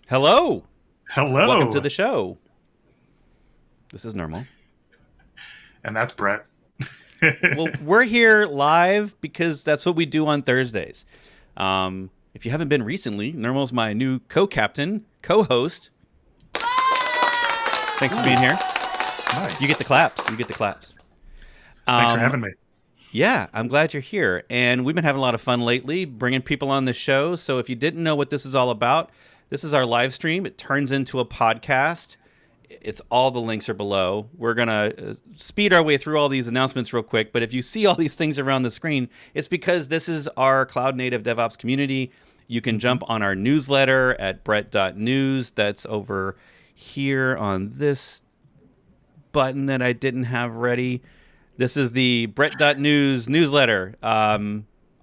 Hello. Hello. Welcome to the show. This is Nirmal. And that's Bret. Well, we're here live because that's what we do on Thursdays. If you haven't been recently, Nirmal's my new co-captain, co-host. Thanks for being here. Nice. You get the claps. Thanks for having me. Yeah, I'm glad you're here. And we've been having a lot of fun lately, bringing people on the show. So if you didn't know what this is all about, this is our live stream. It turns into a podcast. It's all the links are below. We're going to speed our way through all these announcements real quick. But if you see all these things around the screen, it's because this is our cloud native DevOps community. You can jump on our newsletter at bret.news. That's over here on this button that I didn't have ready. This is the Bret.news newsletter.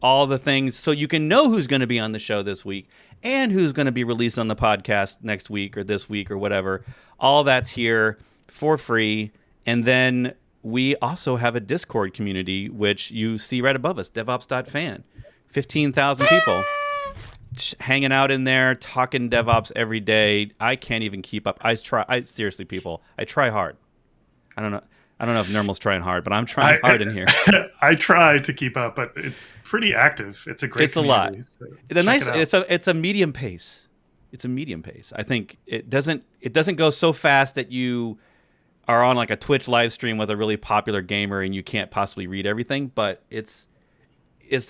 All the things so you can know who's going to be on the show this week and who's going to be released on the podcast next week or this week or whatever. All that's here for free. And then we also have a Discord community, which you see right above us, devops.fan. 15,000 people hanging out in there, talking DevOps every day. I can't even keep up. Seriously, people, I try hard. I don't know if Nirmal's trying hard, but I'm trying hard in here. I try to keep up, but it's pretty active. It's a great community. It's a lot. It's a medium pace. It's a medium pace. I think it doesn't go so fast that you are on like a Twitch live stream with a really popular gamer and you can't possibly read everything, but it's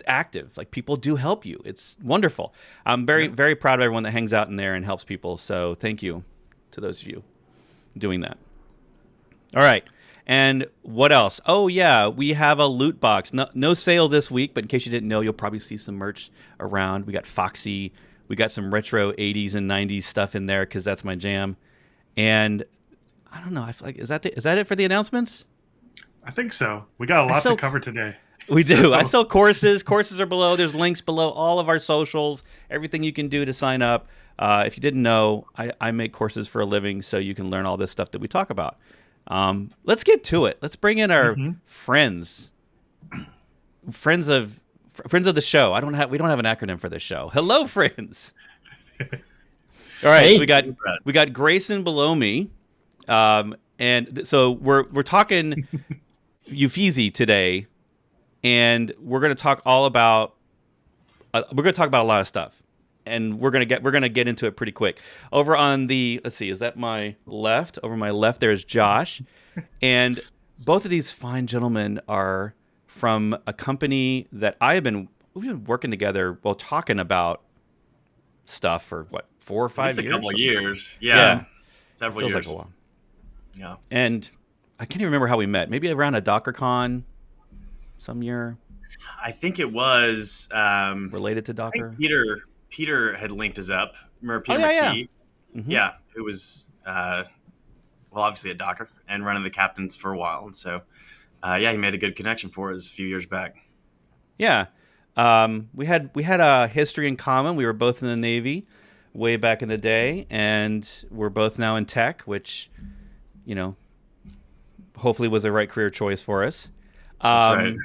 active. Like people do help you. It's wonderful. I'm very proud of everyone that hangs out in there and helps people. So thank you to those of you doing that. All right. And what else? Oh, yeah, we have a loot box. No sale this week, but in case you didn't know, you'll probably see some merch around. We got Foxy. We got some retro 80s and 90s stuff in there because that's my jam. And I don't know. I feel like, is that it for the announcements? I think so. We got a lot to cover today. We do. I sell courses. Courses are below. There's links below all of our socials, everything you can do to sign up. If you didn't know, I make courses for a living, so you can learn all this stuff that we talk about. Let's get to it. Let's bring in our friends of the show. We don't have an acronym for this show. Hello, friends. All right, hey. So we got Grayson below me, and so we're talking Uffizzi today, and we're going to talk all about a lot of stuff. And we're gonna get into it pretty quick. Over on the let's see, is that my left? Over my left, there's Josh, and both of these fine gentlemen are from a company that we've been working together while talking about stuff for 4 or 5 years. A couple of years, yeah. Several years. Feels like a while. Yeah. And I can't even remember how we met. Maybe around a Docker Con, some year. I think it was related to Docker. I think Peter had linked us up. Remember Peter McKee? Yeah. Yeah, who was, obviously at Docker and running the captains for a while. And so, he made a good connection for us a few years back. Yeah. We had a history in common. We were both in the Navy way back in the day, and we're both now in tech, which, hopefully was the right career choice for us. That's right.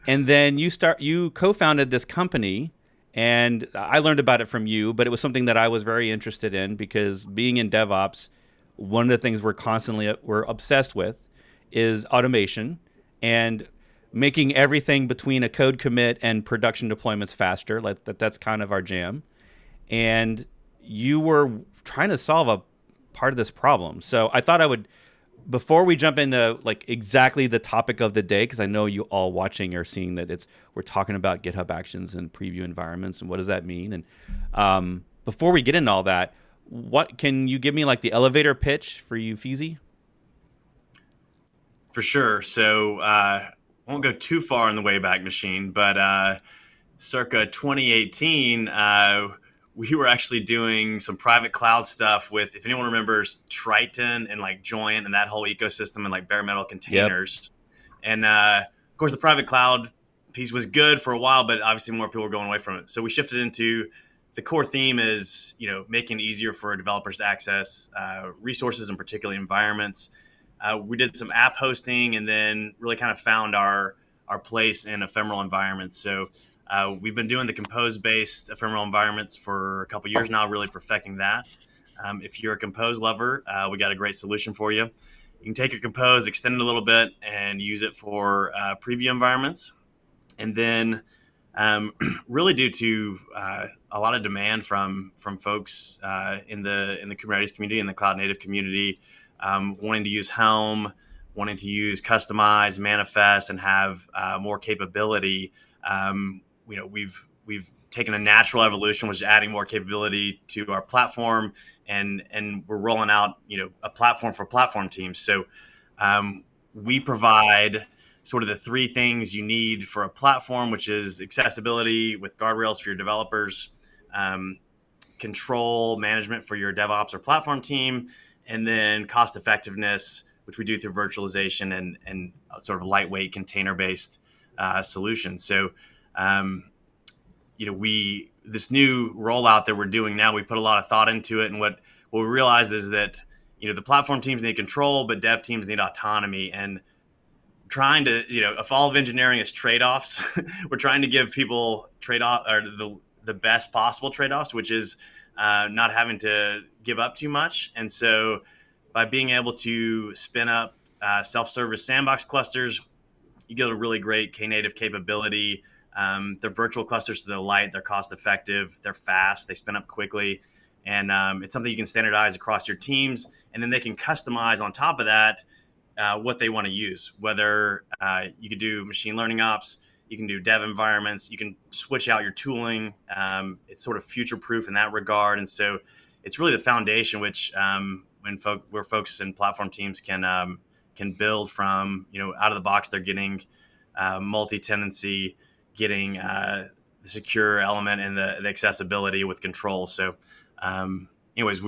And then you co-founded this company. And I learned about it from you, but it was something that I was very interested in because being in DevOps, one of the things we're obsessed with is automation and making everything between a code commit and production deployments faster. That's kind of our jam. And you were trying to solve a part of this problem. So I thought I would, before we jump into like exactly the topic of the day, because I know you all watching are seeing that we're talking about GitHub Actions and preview environments and what does that mean. And before we get into all that, what can you give me like the elevator pitch for Uffizzi? For sure. So I won't go too far in the Wayback Machine, but circa 2018, we were actually doing some private cloud stuff with, if anyone remembers, Triton and like Joint and that whole ecosystem and like bare metal containers. Yep. And of course, the private cloud piece was good for a while, but obviously more people were going away from it. So we shifted into the core theme is, making it easier for developers to access resources and particularly environments. We did some app hosting and then really kind of found our place in ephemeral environments. So we've been doing the compose-based ephemeral environments for a couple years now, really perfecting that. If you're a Compose lover, we got a great solution for you. You can take your Compose, extend it a little bit, and use it for preview environments. And then really due to a lot of demand from folks in the Kubernetes community and the cloud native community, wanting to use Helm, wanting to use Customize, Manifest, and have more capability. We've taken a natural evolution, which is adding more capability to our platform, and we're rolling out a platform for platform teams. So we provide sort of the three things you need for a platform, which is accessibility with guardrails for your developers, control management for your DevOps or platform team, and then cost effectiveness, which we do through virtualization and sort of lightweight container-based solutions. So, this new rollout that we're doing now, we put a lot of thought into it. And what we realize is that, the platform teams need control, but dev teams need autonomy. And trying to, if all of engineering is trade-offs, we're trying to give people trade-off or the best possible trade-offs, which is not having to give up too much. And so by being able to spin up self-service sandbox clusters, you get a really great Knative capability. They're virtual clusters to the light. They're cost-effective. They're fast. They spin up quickly. And it's something you can standardize across your teams. And then they can customize on top of that what they want to use, whether you could do machine learning ops, you can do dev environments, you can switch out your tooling. It's sort of future-proof in that regard. And so it's really the foundation, which where folks and platform teams can build from, out of the box. They're getting multi-tenancy, getting the secure element and the accessibility with control. So anyways,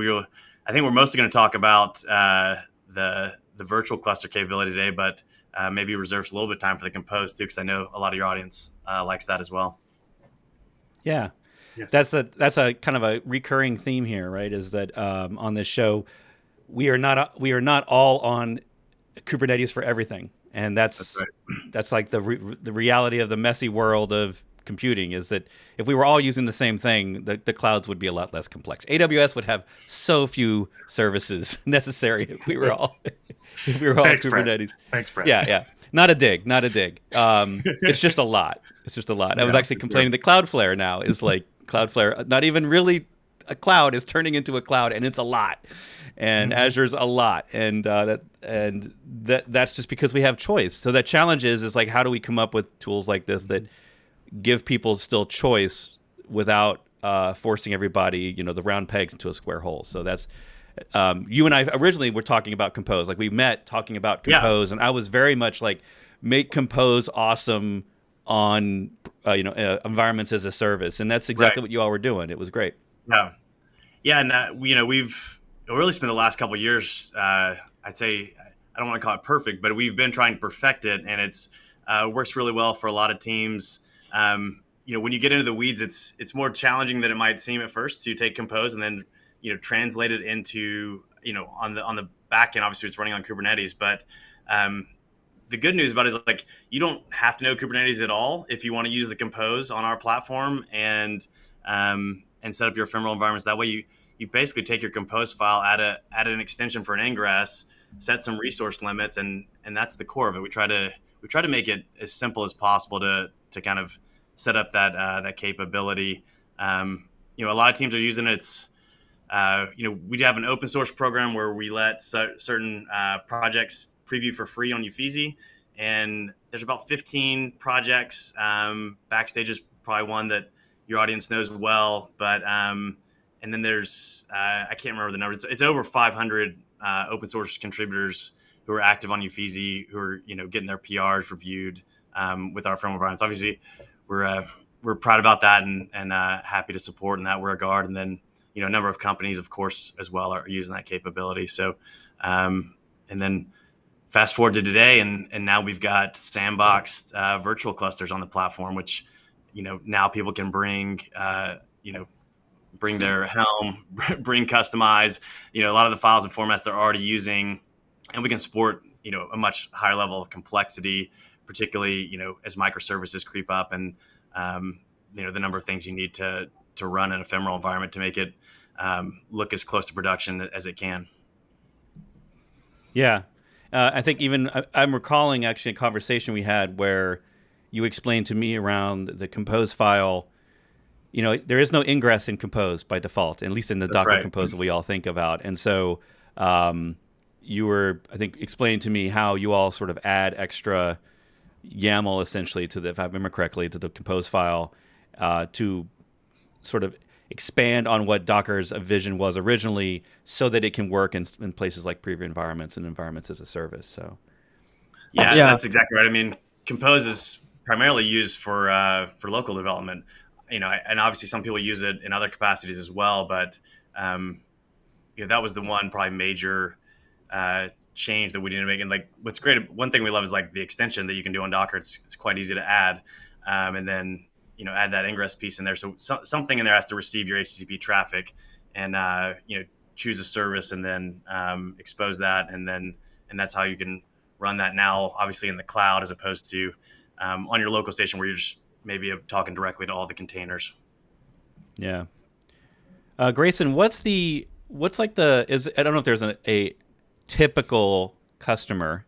I think we're mostly going to talk about the virtual cluster capability today, but maybe reserves a little bit of time for the Compose too, because I know a lot of your audience likes that as well. Yeah, yes. That's a kind of a recurring theme here, right? Is that on this show, we are not all on Kubernetes for everything, and that's like the reality of the messy world of computing. Is that if we were all using the same thing, the clouds would be a lot less complex. AWS would have so few services necessary if we were all Thanks, Kubernetes. Brett. Thanks, Brett. Yeah. Not a dig. It's just a lot. I was actually complaining that Cloudflare now is like Cloudflare, not even really a cloud, is turning into a cloud, and it's a lot. And Azure's a lot, and that's just because we have choice. So the challenge is like, how do we come up with tools like this that give people still choice without forcing everybody, the round pegs into a square hole? So that's you and I originally were talking about Compose. Like, we met talking about Compose, and I was very much like, make Compose awesome on environments as a service, and that's exactly what you all were doing. It was great. And we've really spent the last couple of years. I'd say, I don't want to call it perfect, but we've been trying to perfect it, and it's works really well for a lot of teams. When you get into the weeds, it's more challenging than it might seem at first to take Compose and then translate it into on the back end. Obviously, it's running on Kubernetes, but the good news about it is, like, you don't have to know Kubernetes at all if you want to use the Compose on our platform and set up your ephemeral environments. That way, you basically take your Compose file, add an extension for an Ingress, set some resource limits, and that's the core of it. We try to make it as simple as possible to kind of set up that capability. A lot of teams are using it. It's we have an open source program where we let certain projects preview for free on Uffizzi, and there's about 15 projects. Backstage is probably one that your audience knows well, but and then there's I can't remember the numbers. It's over 500 open source contributors who are active on Uffizzi, who are getting their PRs reviewed with our ephemeral environments. Obviously, we're proud about that and happy to support in that regard. And then a number of companies, of course, as well, are using that capability. So and then fast forward to today, and now we've got sandboxed virtual clusters on the platform, which now people can bring their Helm, bring Customize, a lot of the files and formats they're already using, and we can support a much higher level of complexity, particularly as microservices creep up, and the number of things you need to run an ephemeral environment to make it look as close to production as it can. Yeah. I think I'm recalling actually a conversation we had where you explained to me around the Compose file. There is no ingress in Compose by default, at least in the That's Docker right. Compose that we all think about. And so you were, I think, explaining to me how you all sort of add extra YAML essentially to if I remember correctly, to the Compose file to sort of expand on what Docker's vision was originally, so that it can work in places like preview environments and environments as a service. So, yeah, that's exactly right. I mean, Compose is primarily used for local development, and obviously some people use it in other capacities as well. But that was the one probably major change that we didn't make. And like, what's great, one thing we love is like the extension that you can do on Docker. It's quite easy to add, and then add that ingress piece in there. So something in there has to receive your HTTP traffic, and choose a service, and then expose that, and that's how you can run that now, obviously in the cloud, as opposed to on your local station where you're just maybe talking directly to all the containers. Yeah. Grayson, I don't know if there's a typical customer,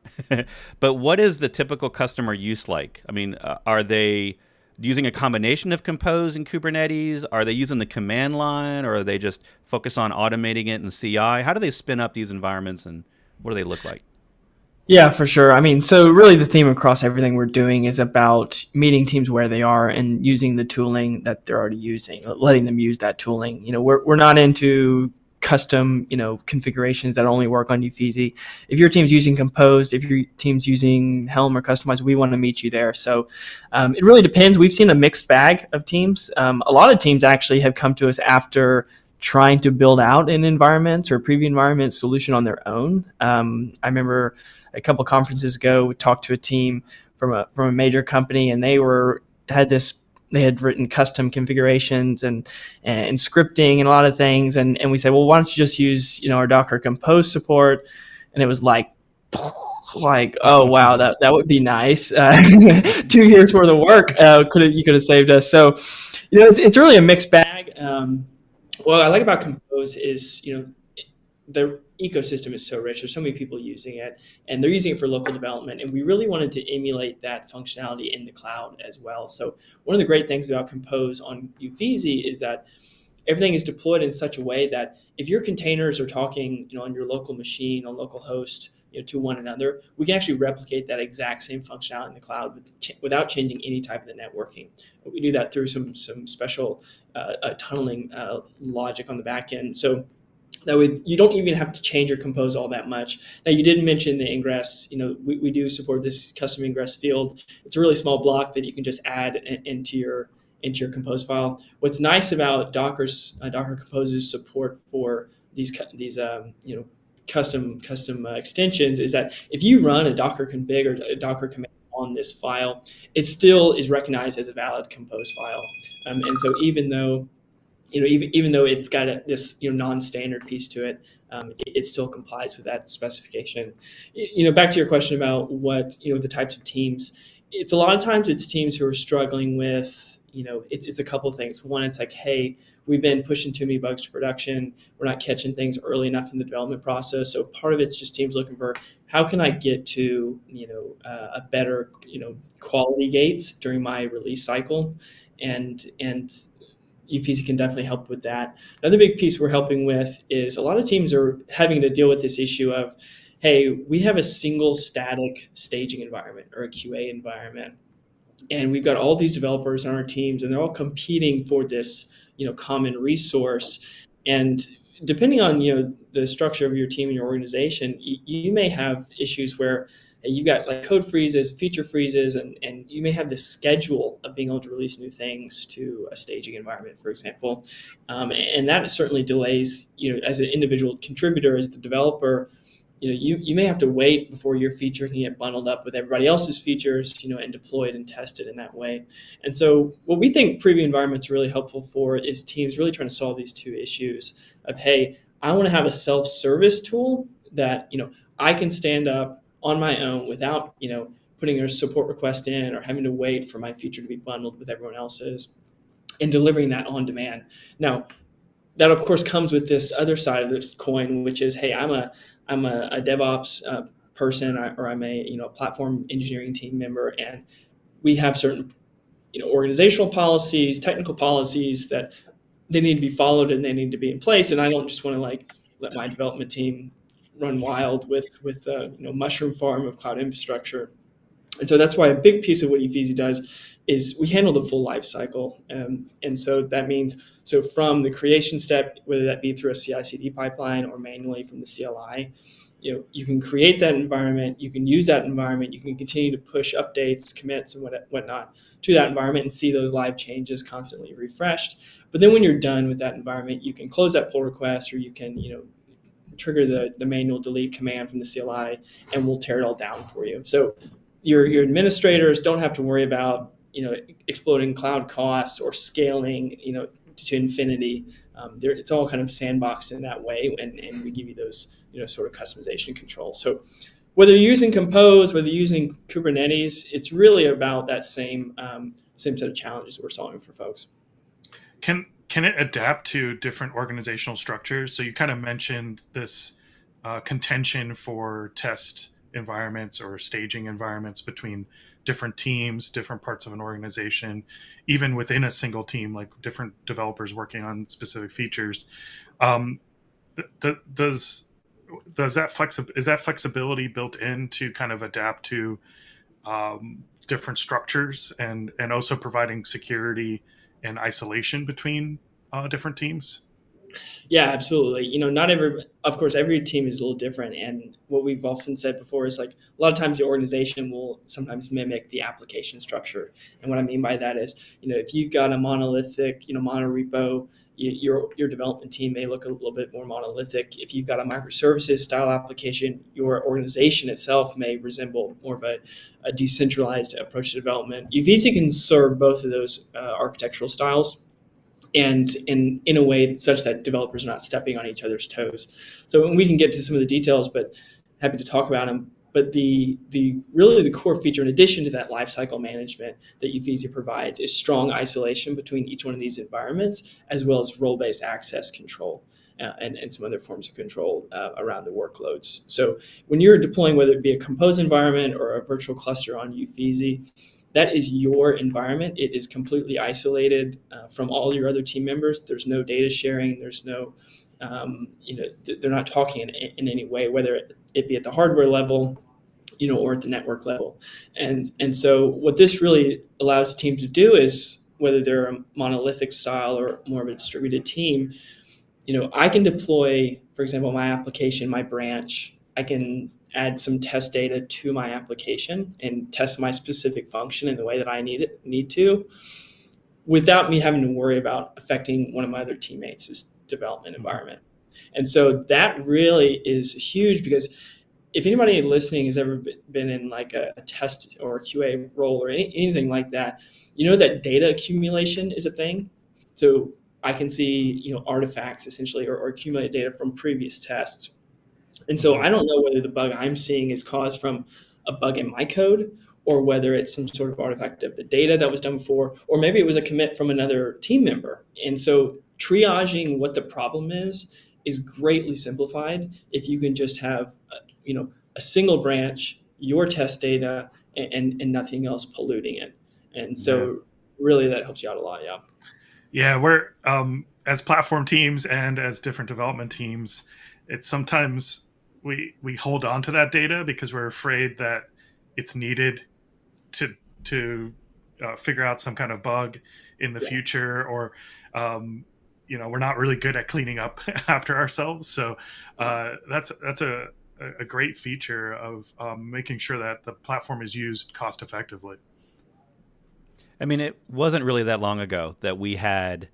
but what is the typical customer use like? I mean, are they using a combination of Compose and Kubernetes? Are they using the command line, or are they just focus on automating it in CI? How do they spin up these environments, and what do they look like? Yeah, for sure. I mean, so really the theme across everything we're doing is about meeting teams where they are and using the tooling that they're already using, letting them use that tooling. We're not into custom, configurations that only work on Uffizzi. If your team's using Compose, if your team's using Helm or Customize, we want to meet you there. So it really depends. We've seen a mixed bag of teams. A lot of teams actually have come to us after trying to build out an environment or preview environment solution on their own. I remember a couple conferences ago, we talked to a team from a major company, and they had written custom configurations and scripting and a lot of things. And we said, well, why don't you just use, our Docker Compose support? And it was like, oh, wow, that would be nice. 2 years worth of work you could have saved us. So, it's really a mixed bag. What I like about Compose is, the ecosystem is so rich. There's so many people using it, and they're using it for local development. And we really wanted to emulate that functionality in the cloud as well. So one of the great things about Compose on Uffizzi is that everything is deployed in such a way that if your containers are talking, on your local machine, on local host, to one another, we can actually replicate that exact same functionality in the cloud without changing any type of the networking. We do that through some special tunneling logic on the back end. So that way, you don't even have to change or compose all that much. Now, you didn't mention the ingress. We do support this custom ingress field. It's a really small block that you can just add into your compose file. What's nice about Docker Compose's support for these custom extensions is that if you run a Docker config or a Docker command on this file, it still is recognized as a valid compose file. And so even though it's got this non-standard piece to it, it still complies with that specification. Back to your question about what the types of teams. It's a lot of times it's teams who are struggling with it's a couple of things. One, it's like, hey, we've been pushing too many bugs to production. We're not catching things early enough in the development process. So part of it's just teams looking for how can I get to a better quality gates during my release cycle, and Uffizzi can definitely help with that. Another big piece we're helping with is a lot of teams are having to deal with this issue of, hey, we have a single static staging environment or a QA environment, and we've got all these developers on our teams, and they're all competing for this common resource. And depending on the structure of your team and your organization, you may have issues where you've got like code freezes, feature freezes, and you may have this schedule of being able to release new things to a staging environment, for example. And that certainly delays, as an individual contributor, as the developer, you may have to wait before your feature can get bundled up with everybody else's features, and deployed and tested in that way. And so what we think preview environments are really helpful for is teams really trying to solve these two issues of, hey, I want to have a self-service tool that, I can stand up on my own without, putting a support request in or having to wait for my feature to be bundled with everyone else's, and delivering that on demand. Now, that of course comes with this other side of this coin, which is, hey, I'm a DevOps person, or I'm a platform engineering team member, and we have certain organizational policies, technical policies that they need to be followed and they need to be in place. And I don't just want to let my development team run wild with mushroom farm of cloud infrastructure. And so that's why a big piece of what Uffizzi does is we handle the full life cycle. And so that means, from the creation step, whether that be through a CI/CD pipeline or manually from the CLI, you can create that environment, you can use that environment, you can continue to push updates, commits, and whatnot to that environment and see those live changes constantly refreshed. But then when you're done with that environment, you can close that pull request, or you can trigger the manual delete command from the CLI, and we'll tear it all down for you. So your administrators don't have to worry about exploding cloud costs or scaling to infinity. It's all kind of sandboxed in that way, and we give you those sort of customization control. So whether you're using Compose, whether you're using Kubernetes, it's really about that same set of challenges we're solving for folks. Can it adapt to different organizational structures? So you kind of mentioned this contention for test environments or staging environments between different teams, different parts of an organization, even within a single team, like different developers working on specific features. Is that flexibility built in to kind of adapt to different structures and also providing security and isolation between different teams? Yeah, absolutely. Of course, every team is a little different. And what we've often said before is, a lot of times the organization will sometimes mimic the application structure. And what I mean by that is, if you've got a monolithic, monorepo, your development team may look a little bit more monolithic. If you've got a microservices style application, your organization itself may resemble more of a decentralized approach to development. Uffizzi can serve both of those architectural styles, and in a way such that developers are not stepping on each other's toes. So we can get to some of the details, but happy to talk about them. But the core feature, in addition to that lifecycle management that Uffizzi provides, is strong isolation between each one of these environments, as well as role-based access control and some other forms of control around the workloads. So when you're deploying, whether it be a Compose environment or a virtual cluster on Uffizzi, that is your environment. It is completely isolated from all your other team members. There's no data sharing. There's no, they're not talking in any way, whether it be at the hardware level, or at the network level. And so what this really allows teams to do is, whether they're a monolithic style or more of a distributed team, I can deploy, for example, my application, my branch. I can add some test data to my application and test my specific function in the way that I need to, without me having to worry about affecting one of my other teammates' development environment. And so that really is huge, because if anybody listening has ever been in a test or a QA role or anything like that, that data accumulation is a thing. So I can see artifacts essentially, or accumulate data from previous tests. And so I don't know whether the bug I'm seeing is caused from a bug in my code, or whether it's some sort of artifact of the data that was done before, or maybe it was a commit from another team member. And so triaging what the problem is greatly simplified if you can just have a single branch, your test data, and nothing else polluting it. And so really that helps you out a lot. Yeah, we're as platform teams and as different development teams, it's sometimes we hold on to that data because we're afraid that it's needed to figure out some kind of bug in the future, or we're not really good at cleaning up after ourselves. So that's a great feature of making sure that the platform is used cost effectively. I mean, it wasn't really that long ago that we had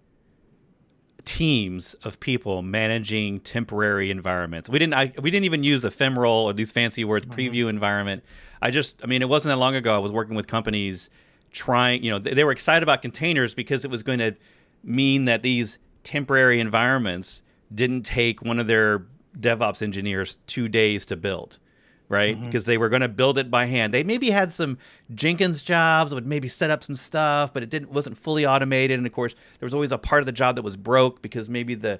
teams of people managing temporary environments. We didn't even use ephemeral or these fancy words, preview environment. It wasn't that long ago I was working with companies trying, they were excited about containers because it was going to mean that these temporary environments didn't take one of their DevOps engineers 2 days to build. right? Because they were going to build it by hand. They maybe had some Jenkins jobs, would maybe set up some stuff, but it wasn't fully automated. And of course, there was always a part of the job that was broke because maybe the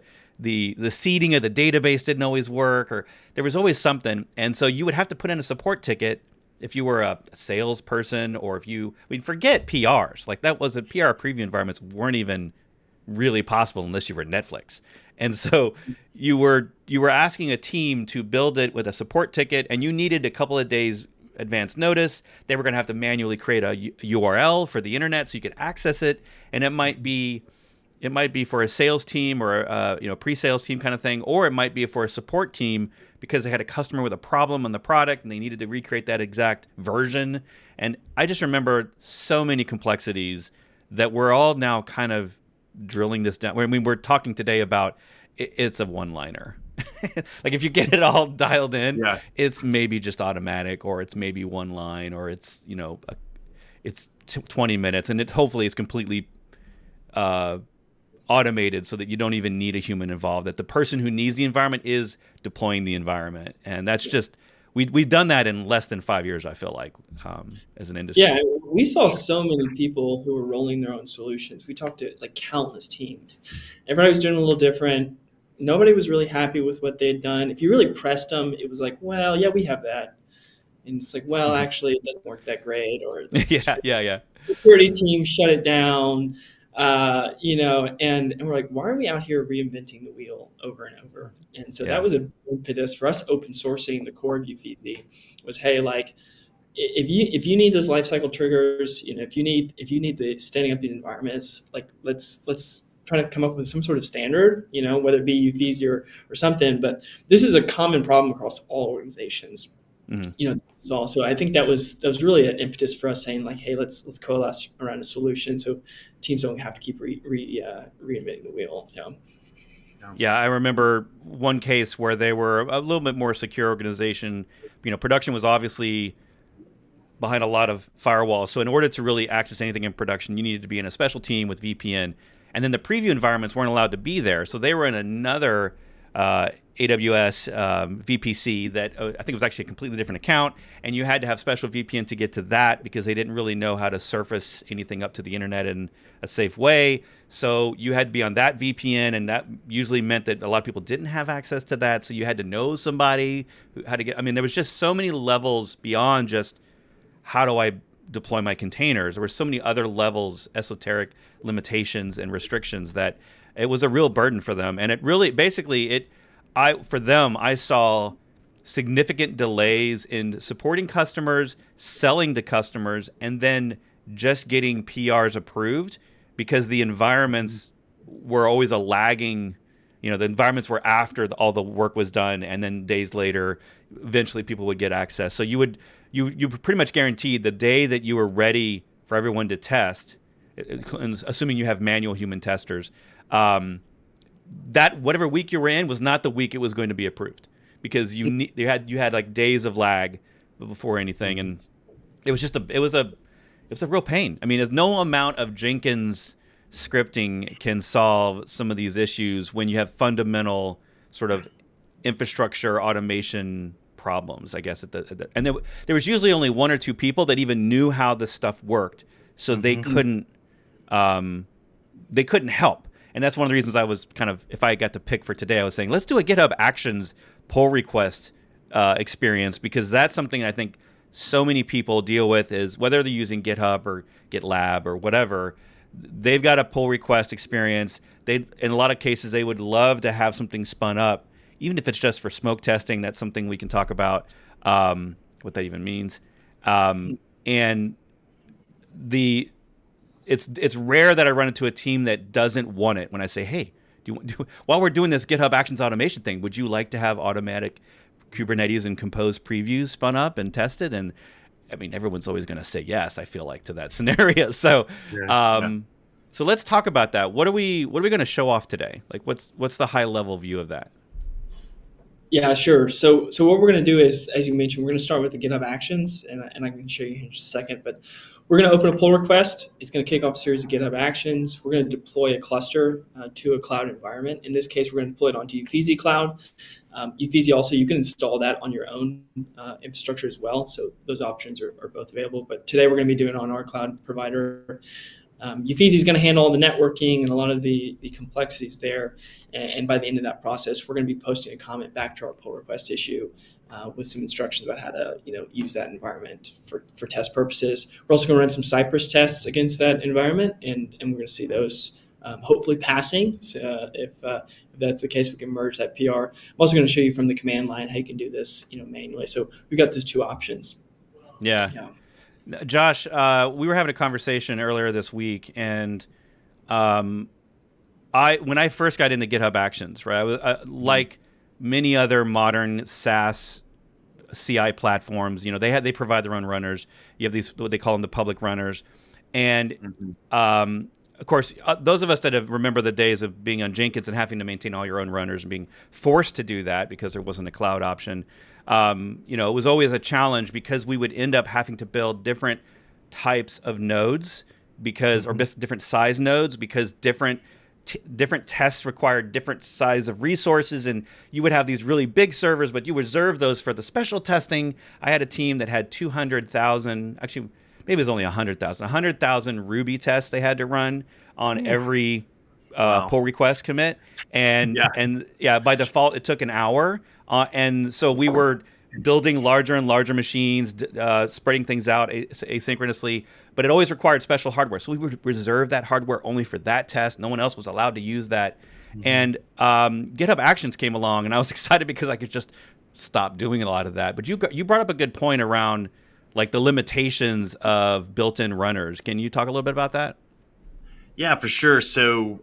seeding of the database didn't always work, or there was always something. And so you would have to put in a support ticket if you were a salesperson, or if you, forget PRs. Like that was PR preview environments weren't even really possible unless you were Netflix. And so you were asking a team to build it with a support ticket, and you needed a couple of days advance notice. They were going to have to manually create a URL for the internet so you could access it, and it might be for a sales team or a pre-sales team kind of thing, or it might be for a support team because they had a customer with a problem on the product and they needed to recreate that exact version. And I just remember so many complexities that we're all now kind of drilling this down. I mean, we're talking today about it's a one-liner. Like if you get it all dialed in, it's maybe just automatic, or it's maybe one line, or it's it's 20 minutes, and it hopefully is completely automated so that you don't even need a human involved. That the person who needs the environment is deploying the environment, and that's just we've done that in less than 5 years. I feel like as an industry. Yeah, we saw so many people who were rolling their own solutions. We talked to like countless teams. Everybody was doing a little different. Nobody was really happy with what they had done. If you really pressed them, it was like, well, yeah, we have that. And it's like, well, actually, it doesn't work that great. Or yeah. Security team shut it down. And we're like, why are we out here reinventing the wheel over and over? And so that was a impetus for us open sourcing the core of Uffizzi. Was, hey, like if you need those lifecycle triggers, if you need the standing up these environments, like let's try to come up with some sort of standard, whether it be Uffizzi or something. But this is a common problem across all organizations. So I think that was really an impetus for us saying like, hey, let's coalesce around a solution so teams don't have to keep reinventing the wheel. Yeah, I remember one case where they were a little bit more secure organization. Production was obviously behind a lot of firewalls. So in order to really access anything in production, you needed to be in a special team with VPN. And then the preview environments weren't allowed to be there. So they were in another AWS VPC that I think was actually a completely different account. And you had to have special VPN to get to that because they didn't really know how to surface anything up to the internet in a safe way. So you had to be on that VPN, and that usually meant that a lot of people didn't have access to that. So you had to know somebody how to get. I mean, there was just so many levels beyond just how do I deploy my containers. There were so many other levels, esoteric limitations and restrictions that it was a real burden for them. And it really, I saw significant delays in supporting customers, selling to customers, and then just getting PRs approved because the environments were always a lagging, the environments were after all the work was done, and then days later, eventually people would get access. So you pretty much guaranteed the day that you were ready for everyone to test, assuming you have manual human testers, that whatever week you were in was not the week it was going to be approved because you had like days of lag before anything, and it was a real pain. I mean, there's no amount of Jenkins scripting can solve some of these issues when you have fundamental sort of infrastructure automation problems, I guess. And there was usually only one or two people that even knew how this stuff worked, so they couldn't help. And that's one of the reasons I was kind of, if I got to pick for today, I was saying, let's do a GitHub Actions pull request experience, because that's something I think so many people deal with, is whether they're using GitHub or GitLab or whatever, they've got a pull request experience. In a lot of cases, they would love to have something spun up, even if it's just for smoke testing. That's something we can talk about, what that even means. And it's rare that I run into a team that doesn't want it when I say, hey, while we're doing this GitHub Actions automation thing, would you like to have automatic Kubernetes and Compose previews spun up and tested? And I mean, everyone's always going to say yes, I feel like, to that scenario. So so let's talk about that. What are we going to show off today? Like what's the high level view of that? Yeah, sure. So what we're going to do is, as you mentioned, we're going to start with the GitHub Actions, and I can show you in just a second, but we're going to open a pull request. It's going to kick off a series of GitHub Actions. We're going to deploy a cluster to a cloud environment. In this case, we're going to deploy it onto Uffizzi Cloud. Uffizzi also, you can install that on your own infrastructure as well. So those options are both available. But today we're going to be doing it on our cloud provider. Uffizzi is going to handle all the networking and a lot of the complexities there. And by the end of that process, we're going to be posting a comment back to our pull request issue with some instructions about how to use that environment for test purposes. We're also going to run some Cypress tests against that environment, and we're going to see those hopefully passing. So if that's the case, we can merge that PR. I'm also going to show you from the command line how you can do this manually. So we've got those two options. Yeah. Josh, we were having a conversation earlier this week, and when I first got into GitHub Actions, right, I was, like many other modern SaaS CI platforms, they provide their own runners. You have these, what they call them, the public runners, and of course, those of us that remember the days of being on Jenkins and having to maintain all your own runners and being forced to do that because there wasn't a cloud option, it was always a challenge because we would end up having to build different types of nodes or different size nodes because different tests required different size of resources, and you would have these really big servers, but you reserve those for the special testing. I had a team that had 200,000, actually maybe it was only 100,000 Ruby tests they had to run on every pull request commit. And by default, it took an hour. And so we were building larger and larger machines, spreading things out asynchronously, but it always required special hardware. So we would reserve that hardware only for that test. No one else was allowed to use that. And GitHub Actions came along, and I was excited because I could just stop doing a lot of that. But you brought up a good point around like the limitations of built-in runners. Can you talk a little bit about that? Yeah, for sure. So,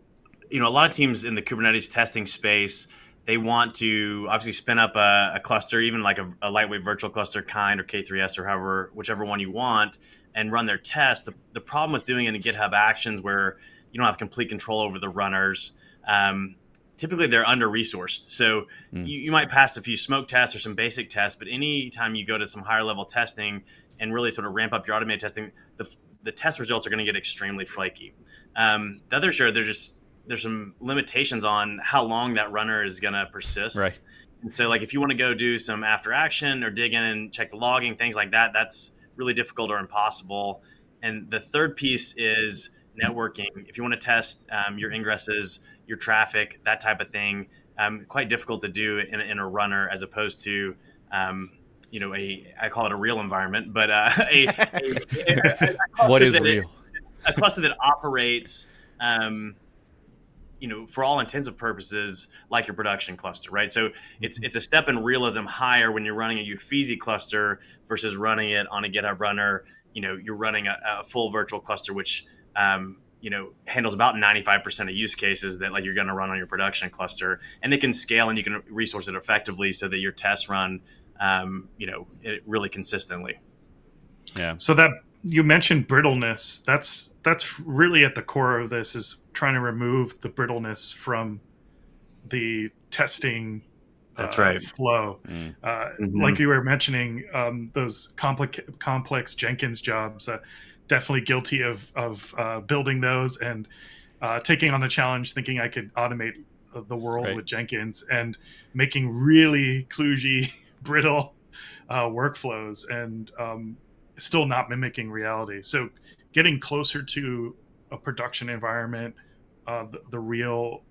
a lot of teams in the Kubernetes testing space, they want to obviously spin up a cluster, even like a lightweight virtual cluster kind or K3S or whichever one you want, and run their test. The problem with doing it in GitHub Actions where you don't have complete control over the runners, typically they're under-resourced. So you might pass a few smoke tests or some basic tests, but anytime you go to some higher level testing and really sort of ramp up your automated testing, the test results are going to get extremely flaky. The other issue, there's some limitations on how long that runner is going to persist. Right. And so like if you want to go do some after action or dig in and check the logging, things like that, that's really difficult or impossible. And the third piece is networking. If you want to test your ingresses, your traffic, that type of thing, quite difficult to do in a runner as opposed to, I call it a real environment, but what is real? A cluster that operates, for all intents and purposes, like your production cluster, right? So it's a step in realism higher when you're running a Uffizzi cluster versus running it on a GitHub runner. You're running a full virtual cluster, which handles about 95% of use cases that like you're going to run on your production cluster, and it can scale and you can resource it effectively so that your tests run, really consistently. Yeah. So that you mentioned brittleness. That's really at the core of this, is trying to remove the brittleness from the testing. That's right. Flow. Like you were mentioning, those complex Jenkins jobs. Definitely guilty of building those and taking on the challenge, thinking I could automate the world with Jenkins and making really kludgy, brittle workflows and still not mimicking reality. So getting closer to a production environment, the real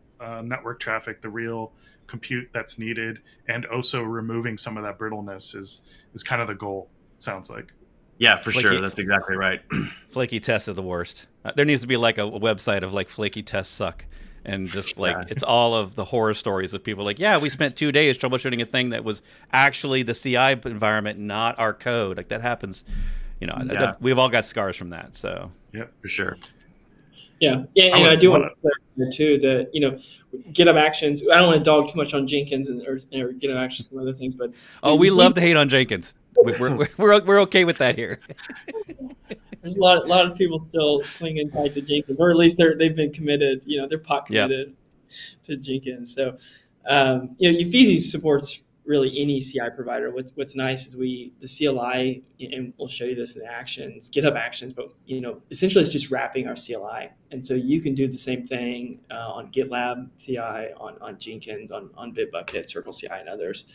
network traffic, the real compute that's needed, and also removing some of that brittleness is kind of the goal, it sounds like. Yeah, for sure. That's exactly right. Flaky tests are the worst. There needs to be like a website of like flaky tests suck. And just like, it's all of the horror stories of people like, we spent 2 days troubleshooting a thing that was actually the CI environment, not our code. Like that happens, we've all got scars from that. So yeah, for sure. Yeah. And I do want to clarify too that, GitHub Actions, I don't want to dog too much on Jenkins or GitHub Actions and other things, but we love to hate on Jenkins. We're okay with that here. There's a lot of people still clinging tight to Jenkins, or at least they've been committed. They're pot committed to Jenkins. So, Uffizzi supports really any CI provider. What's nice is the CLI, and we'll show you this in the actions, GitHub Actions, but essentially it's just wrapping our CLI, and so you can do the same thing on GitLab CI, on Jenkins, on Bitbucket, Circle CI, and others.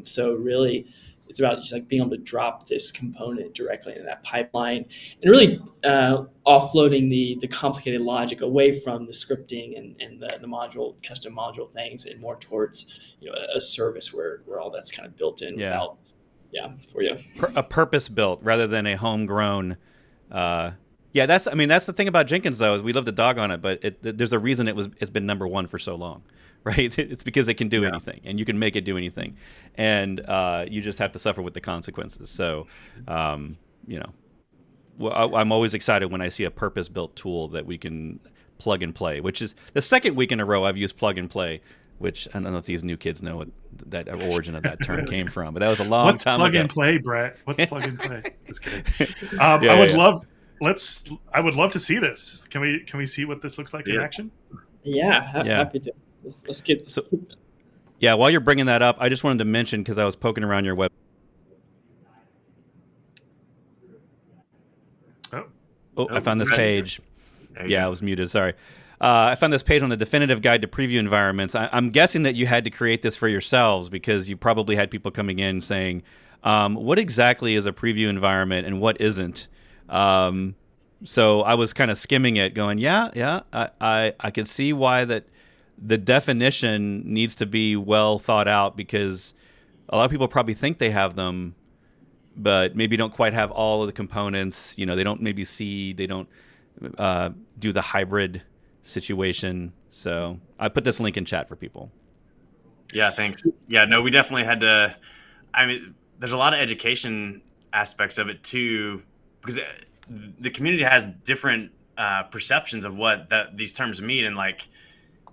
So really, it's about just like being able to drop this component directly into that pipeline, and really offloading the complicated logic away from the scripting and the custom module things, and more towards a service where all that's kind of built in without for you. A purpose built rather than a homegrown. That's the thing about Jenkins though, is we love to dog on it, but there's a reason it's been number one for so long. Right, it's because it can do anything, and you can make it do anything, and you just have to suffer with the consequences. So, I'm always excited when I see a purpose-built tool that we can plug and play. Which is the second week in a row I've used plug and play. Which I don't know if these new kids know what that origin of that term came from, but that was a long time ago. What's plug and play, Brett? What's plug and play? Just kidding. I would love to see this. Can we see what this looks like in action? Happy to. Let's get so. Yeah, while you're bringing that up, I just wanted to mention, because I was poking around your web. I found this page. Yeah, I was muted. Sorry. I found this page on the definitive guide to preview environments. I'm guessing that you had to create this for yourselves, because you probably had people coming in saying, what exactly is a preview environment and what isn't? So I was kind of skimming it going, I could see why that the definition needs to be well thought out, because a lot of people probably think they have them, but maybe don't quite have all of the components. They don't they don't do the hybrid situation. So I put this link in chat for people. Yeah, thanks. Yeah, no, we definitely had to. I mean, there's a lot of education aspects of it too, because the community has different perceptions of what these terms mean, and like.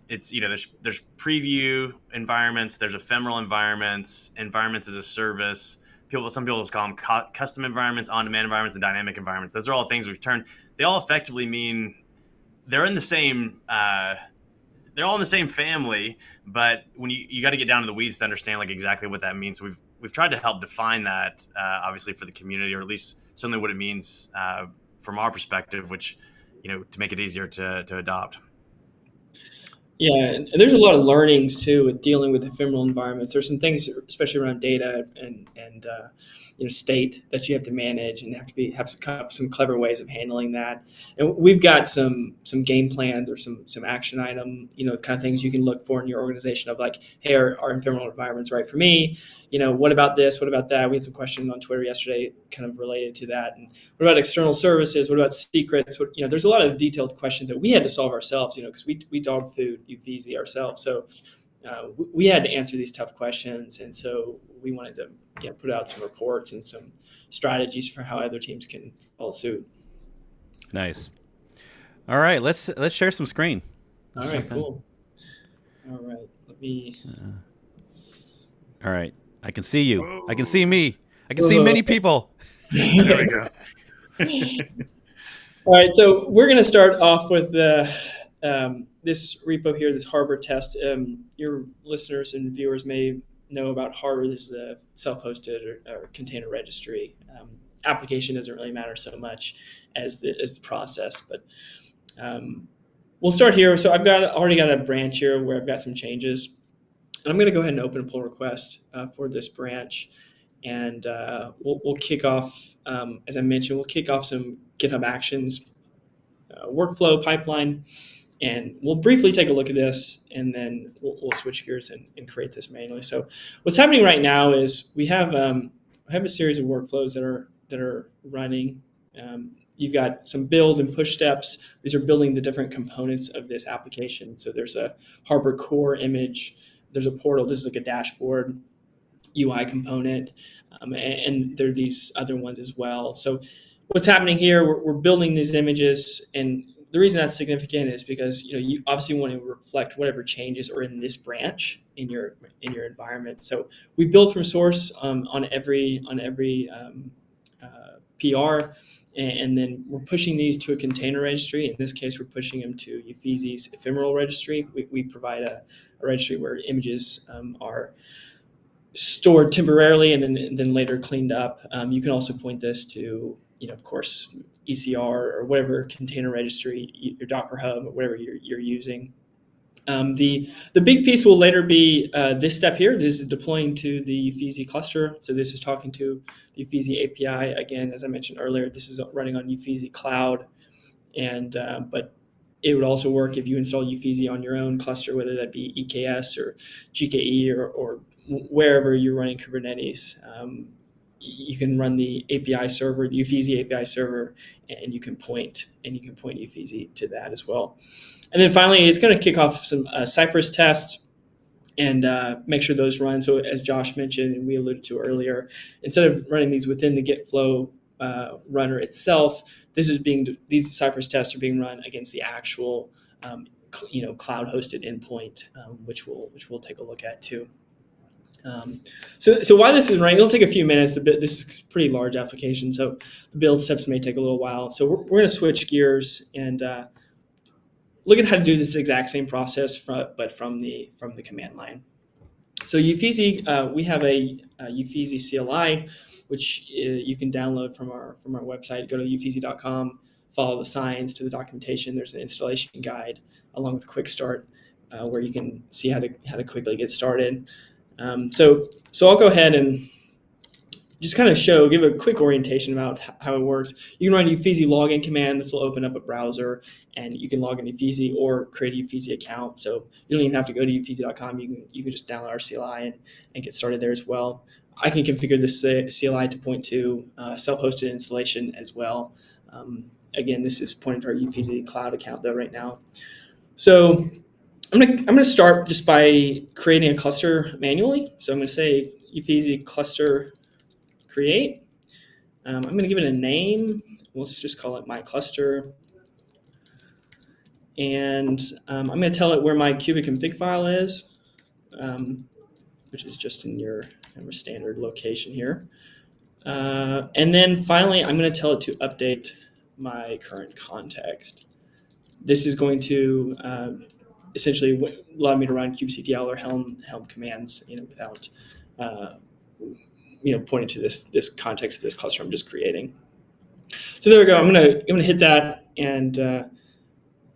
It's there's preview environments, there's ephemeral environments as a service. Some people call them custom environments, on-demand environments, and dynamic environments. Those are all things we've turned. They all effectively mean they're in the same. They're all in the same family, but when you got to get down to the weeds to understand like exactly what that means. So we've tried to help define that, obviously for the community, or at least certainly what it means from our perspective, which to make it easier to adopt. Yeah, and there's a lot of learnings too with dealing with ephemeral environments. There's some things, especially around data and state, that you have to manage, and have some clever ways of handling that. And we've got some game plans or some action item kind of things you can look for in your organization of like, hey, are ephemeral environments right for me? What about this? What about that? We had some questions on Twitter yesterday kind of related to that. And what about external services? What about secrets? There's a lot of detailed questions that we had to solve ourselves, because we dog food Uffizzi ourselves. So we had to answer these tough questions. And so we wanted to put out some reports and some strategies for how other teams can follow suit. Nice. All right, let's share some screen. All right, cool. All right, let me. All right. I can see you. Whoa. I can see me. I can see many people. There we go. All right, so we're going to start off with this repo here, this Harbor test. Your listeners and viewers may know about Harbor. This is a self-hosted or container registry. Application doesn't really matter so much as the process, but we'll start here. So I've already got a branch here where I've got some changes. I'm going to go ahead and open a pull request for this branch, and we'll kick off, as I mentioned, we'll kick off some GitHub Actions workflow pipeline, and we'll briefly take a look at this, and then we'll switch gears and create this manually. So what's happening right now is we have a series of workflows that are running. You've got some build and push steps. These are building the different components of this application. So there's a Harbor core image. There's a portal. This is like a dashboard UI component. And there are these other ones as well. So what's happening here, we're building these images. And the reason that's significant is because you obviously want to reflect whatever changes are in this branch in your environment. So we build from source on every PR. And then we're pushing these to a container registry. In this case, we're pushing them to Uffizzi's ephemeral registry. We provide a registry where images are stored temporarily and then later cleaned up. You can also point this to, of course, ECR or whatever container registry, your Docker Hub, or whatever you're using. The big piece will later be this step here. This is deploying to the Uffizzi cluster. So this is talking to the Uffizzi API. Again, as I mentioned earlier, this is running on Uffizzi Cloud, and but it would also work if you install Uffizzi on your own cluster, whether that be EKS or GKE or wherever you're running Kubernetes. You can run the API server, the Uffizzi API server, and you can point Uffizzi to that as well. And then finally, it's going to kick off some Cypress tests and make sure those run. So as Josh mentioned and we alluded to earlier, instead of running these within the Git flow runner itself, these Cypress tests are being run against the actual cloud-hosted endpoint, which we'll take a look at too. So while this is running, it'll take a few minutes. This is a pretty large application, so the build steps may take a little while. So we're going to switch gears and look at how to do this exact same process, but from the command line. So Uffizzi, we have a Uffizzi CLI, which you can download from our website. Go to uffizzi.com, follow the signs to the documentation. There's an installation guide along with a quick start where you can see how to quickly get started. So I'll go ahead and just kind of give a quick orientation about how it works. You can run a Uffizzi login command. This will open up a browser, and you can log in Uffizzi or create a Uffizzi account. So you don't even have to go to uffizzi.com. You can just download our CLI and get started there as well. I can configure this CLI to point to self-hosted installation as well. Again, this is pointing to our Uffizzi cloud account though right now. So I'm gonna start just by creating a cluster manually. So I'm gonna say Uffizzi cluster create. I'm gonna give it a name. Let's just call it my cluster. And I'm gonna tell it where my Kubernetes config file is, which is just in your standard location here. And then finally, I'm gonna tell it to update my current context. This is going to essentially allow me to run kubectl or Helm commands, without pointing to this context of this cluster I'm just creating. So there we go. I'm gonna hit that and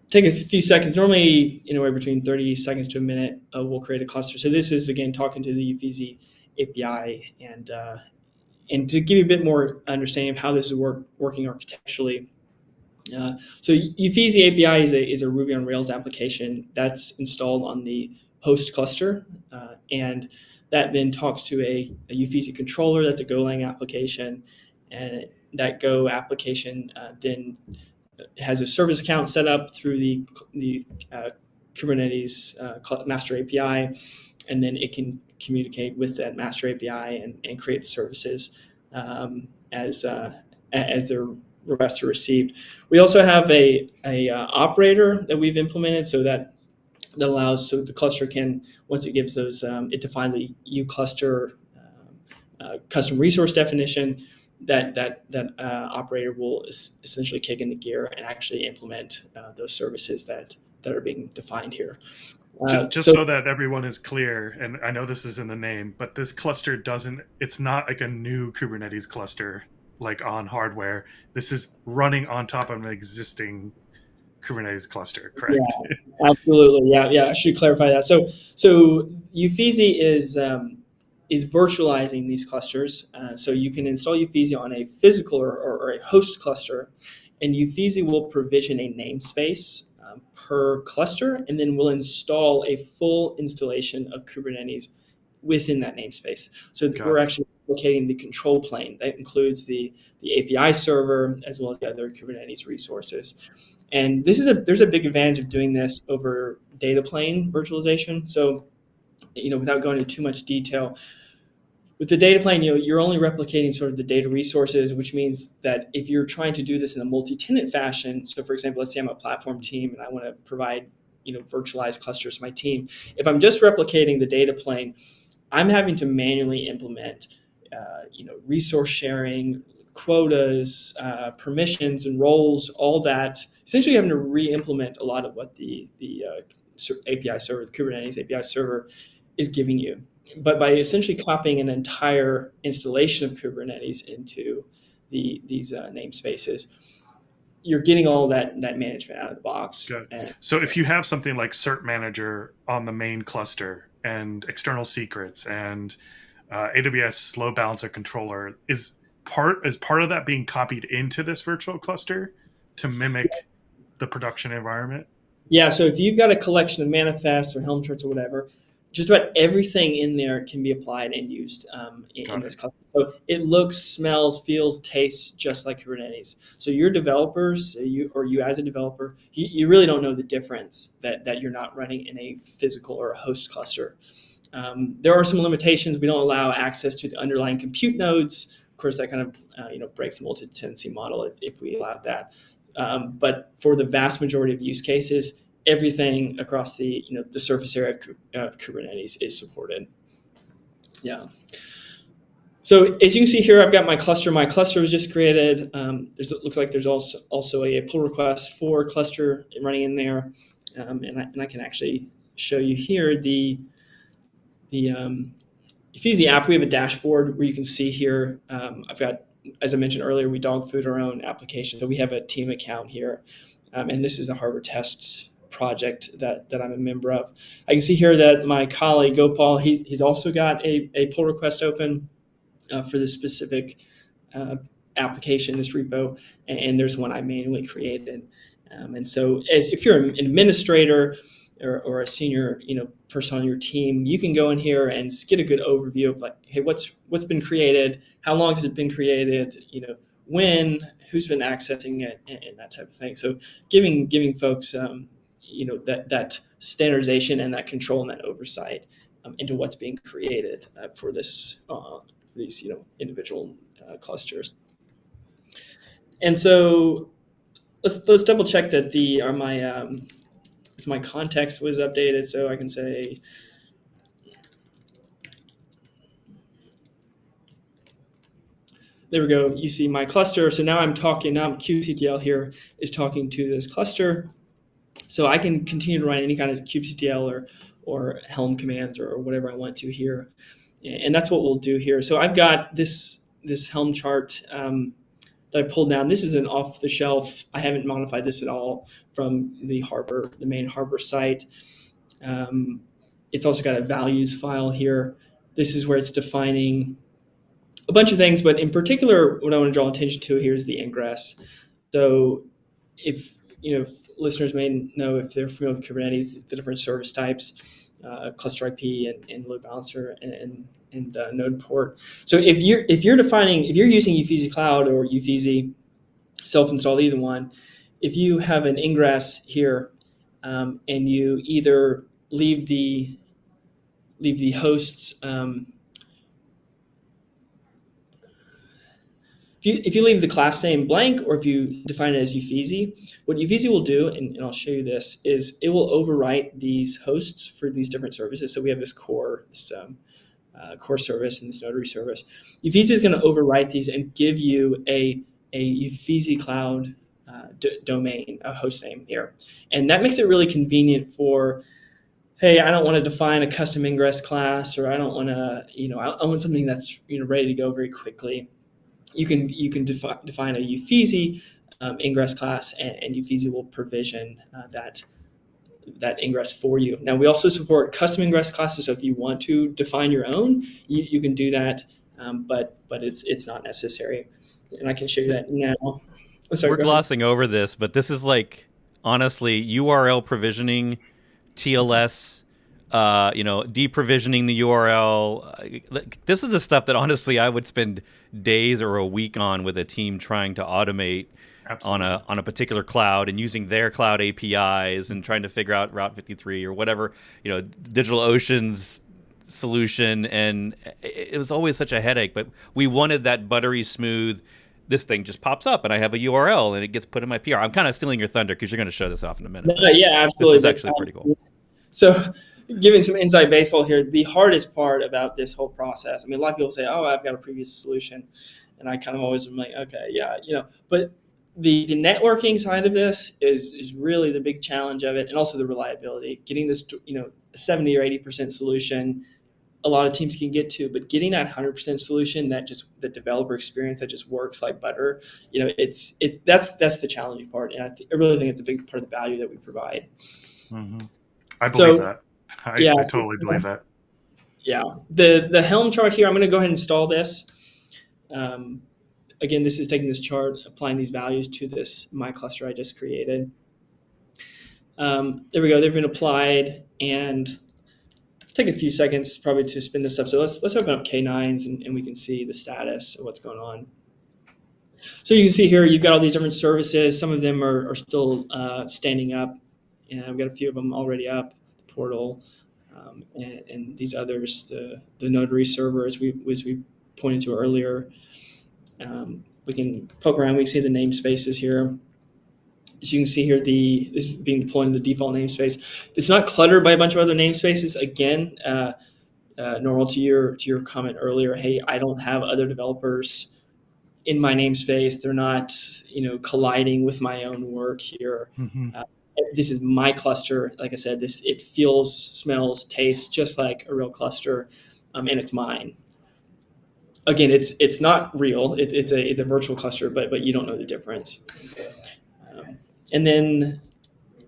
take a few seconds. Normally, anywhere between 30 seconds to a minute, we'll create a cluster. So this is again talking to the Uffizzi API and to give you a bit more understanding of how this is working architecturally. So Uffizzi API is a Ruby on Rails application that's installed on the host cluster, and that then talks to a Uffizzi controller. That's a Golang application, and that Go application then has a service account set up through the Kubernetes master API, and then it can communicate with that master API and create the services as their requests are received. We also have a operator that we've implemented so that allows the cluster can, once it gives those, it defines a uCluster custom resource definition. That operator will essentially kick into gear and actually implement those services that are being defined here. Just so that everyone is clear, and I know this is in the name, but this cluster it's not like a new Kubernetes cluster like on hardware. This is running on top of an existing Kubernetes cluster, correct? Yeah, absolutely. Yeah. I should clarify that. So Uffizzi is virtualizing these clusters. So you can install Uffizzi on a physical or a host cluster, and Uffizzi will provision a namespace per cluster, and then we'll install a full installation of Kubernetes within that namespace. So we're actually locating the control plane. That includes the API server as well as the other Kubernetes resources. And there's a big advantage of doing this over data plane virtualization. So, without going into too much detail, with the data plane, you're only replicating sort of the data resources, which means that if you're trying to do this in a multi-tenant fashion, so for example, let's say I'm a platform team and I want to provide, virtualized clusters to my team. If I'm just replicating the data plane, I'm having to manually implement, resource sharing, quotas, permissions, and roles, all that. Essentially, having to re-implement a lot of what the API server, the Kubernetes API server, is giving you. But by essentially copying an entire installation of Kubernetes into these namespaces, you're getting all that management out of the box. So if you have something like Cert Manager on the main cluster and external secrets and AWS load balancer controller, is part of that being copied into this virtual cluster to mimic the production environment? Yeah, so if you've got a collection of manifests or Helm charts or whatever, just about everything in there can be applied and used in this cluster. So it looks, smells, feels, tastes just like Kubernetes. So your developers, you as a developer, you really don't know the difference that you're not running in a physical or a host cluster. There are some limitations. We don't allow access to the underlying compute nodes. Of course, that kind of breaks the multi-tenancy model if we allow that. But for the vast majority of use cases, everything across the surface area of Kubernetes is supported. Yeah. So as you can see here, I've got my cluster. My cluster was just created. It looks like there's also a pull request for cluster running in there, and I can actually show you here the Uffizzi app. We have a dashboard where you can see here. I've got, as I mentioned earlier, we dog food our own application. So we have a team account here, and this is a Harbor test project that I'm a member of. I can see here that my colleague Gopal, he's also got a pull request open for this specific application, this repo, and there's one I manually created. And so if you're an administrator or a senior person on your team, you can go in here and get a good overview of like, hey, what's been created, how long has it been created, when, who's been accessing it, and that type of thing. So giving folks that standardization and that control and that oversight into what's being created for these individual clusters. And so let's double check that my context was updated, so I can say there we go. You see my cluster. So now kubectl here is talking to this cluster. So I can continue to run any kind of kubectl or Helm commands or whatever I want to here. And that's what we'll do here. So I've got this Helm chart that I pulled down. This is an off-the-shelf. I haven't modified this at all from the main Harbor site. It's also got a values file here. This is where it's defining a bunch of things, but in particular, what I want to draw attention to here is the ingress. So if listeners may know, if they're familiar with Kubernetes, the different service types, cluster IP and load balancer and node port. So if you're using Uffizzi Cloud or Uffizzi self-installed, either one, if you have an ingress here and you either leave the hosts, if you leave the class name blank, or if you define it as Uffizzi, what Uffizzi will do, and I'll show you this, is it will overwrite these hosts for these different services. So we have this core service and this notary service. Uffizzi is going to overwrite these and give you a Uffizzi Cloud domain, a host name here. And that makes it really convenient for, hey, I don't want to define a custom ingress class, or I don't want to, I want something that's ready to go very quickly. You can define a Uffizzi ingress class, and Uffizzi will provision that ingress for you. Now, we also support custom ingress classes, so if you want to define your own, you can do that, but it's not necessary. And I can show you that now. Oh, sorry, we're glossing over this, but this is like, honestly, URL provisioning, TLS, deprovisioning the URL. This is the stuff that honestly I would spend days or a week on with a team trying to automate. Absolutely. on a particular cloud and using their cloud APIs and trying to figure out Route 53 or whatever, DigitalOcean's solution. And it was always such a headache, but we wanted that buttery smooth, this thing just pops up and I have a URL and it gets put in my PR. I'm kind of stealing your thunder because you're going to show this off in a minute. Yeah, absolutely. This is actually pretty cool. So giving some inside baseball here, the hardest part about this whole process, I mean, a lot of people say, oh, I've got a previous solution. And I kind of always am like, okay, yeah, but the networking side of this is really the big challenge of it, and also the reliability. Getting this, a 70 or 80% solution, a lot of teams can get to, but getting that 100% solution, that just the developer experience that just works like butter, that's the challenging part, and I really think it's a big part of the value that we provide. Mm-hmm. I believe that. I so, totally believe that. Yeah, the Helm chart here, I'm going to go ahead and install this. Again, this is taking this chart, applying these values to this my cluster I just created. There we go. They've been applied, and take a few seconds probably to spin this up. So let's open up K9s and we can see the status of what's going on. So you can see here you've got all these different services. Some of them are still standing up, and we've got a few of them already up. The portal and these others, the notary server, as we pointed to earlier. We can poke around. We can see the namespaces here. As you can see here, this is being deployed in the default namespace. It's not cluttered by a bunch of other namespaces. Again, Nirmal, to your comment earlier, hey, I don't have other developers in my namespace. They're not, colliding with my own work here. Mm-hmm. This is my cluster. Like I said, it feels, smells, tastes just like a real cluster, and it's mine. Again, it's not real. It's a virtual cluster, but you don't know the difference. And then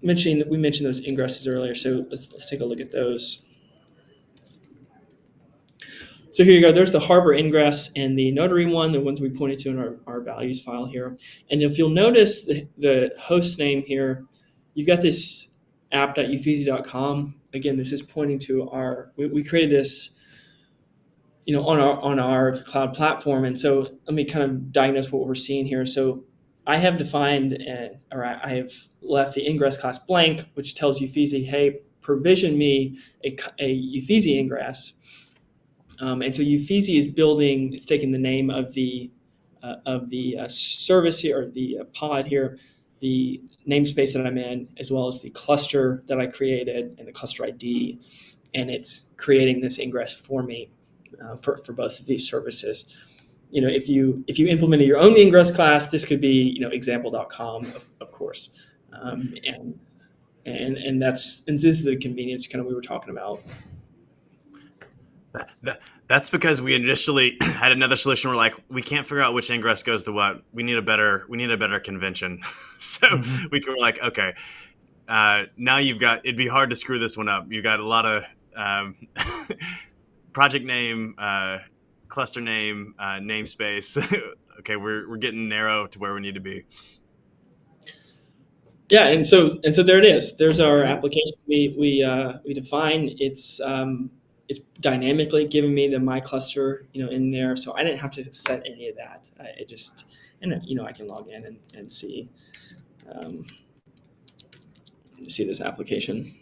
we mentioned those ingresses earlier, so let's take a look at those. So here you go. There's the Harbor ingress and the notary one, the ones we pointed to in our values file here. And if you'll notice the host name here, you've got this app.uffizzi.com. Again, this is pointing to we created this, on our cloud platform. And so let me kind of diagnose what we're seeing here. So I have defined, I have left the ingress class blank, which tells Uffizzi, hey, provision me a Uffizzi ingress. And so Uffizzi is it's taking the name of the service here, or the pod here, the namespace that I'm in, as well as the cluster that I created and the cluster ID, and it's creating this ingress for me for both of these services. If you implemented your own ingress class, this could be example.com, of course, and this is the convenience kind of we were talking about. That's because we initially had another solution. We're like, we can't figure out which ingress goes to what. We need a better convention. So we were like, okay, now it'd be hard to screw this one up. You've got a lot of project name, cluster name, namespace. Okay, we're getting narrow to where we need to be. Yeah, and so there it is. There's our application. We define it's dynamically giving me my cluster, in there. So I didn't have to set any of that. I can log in and see this application,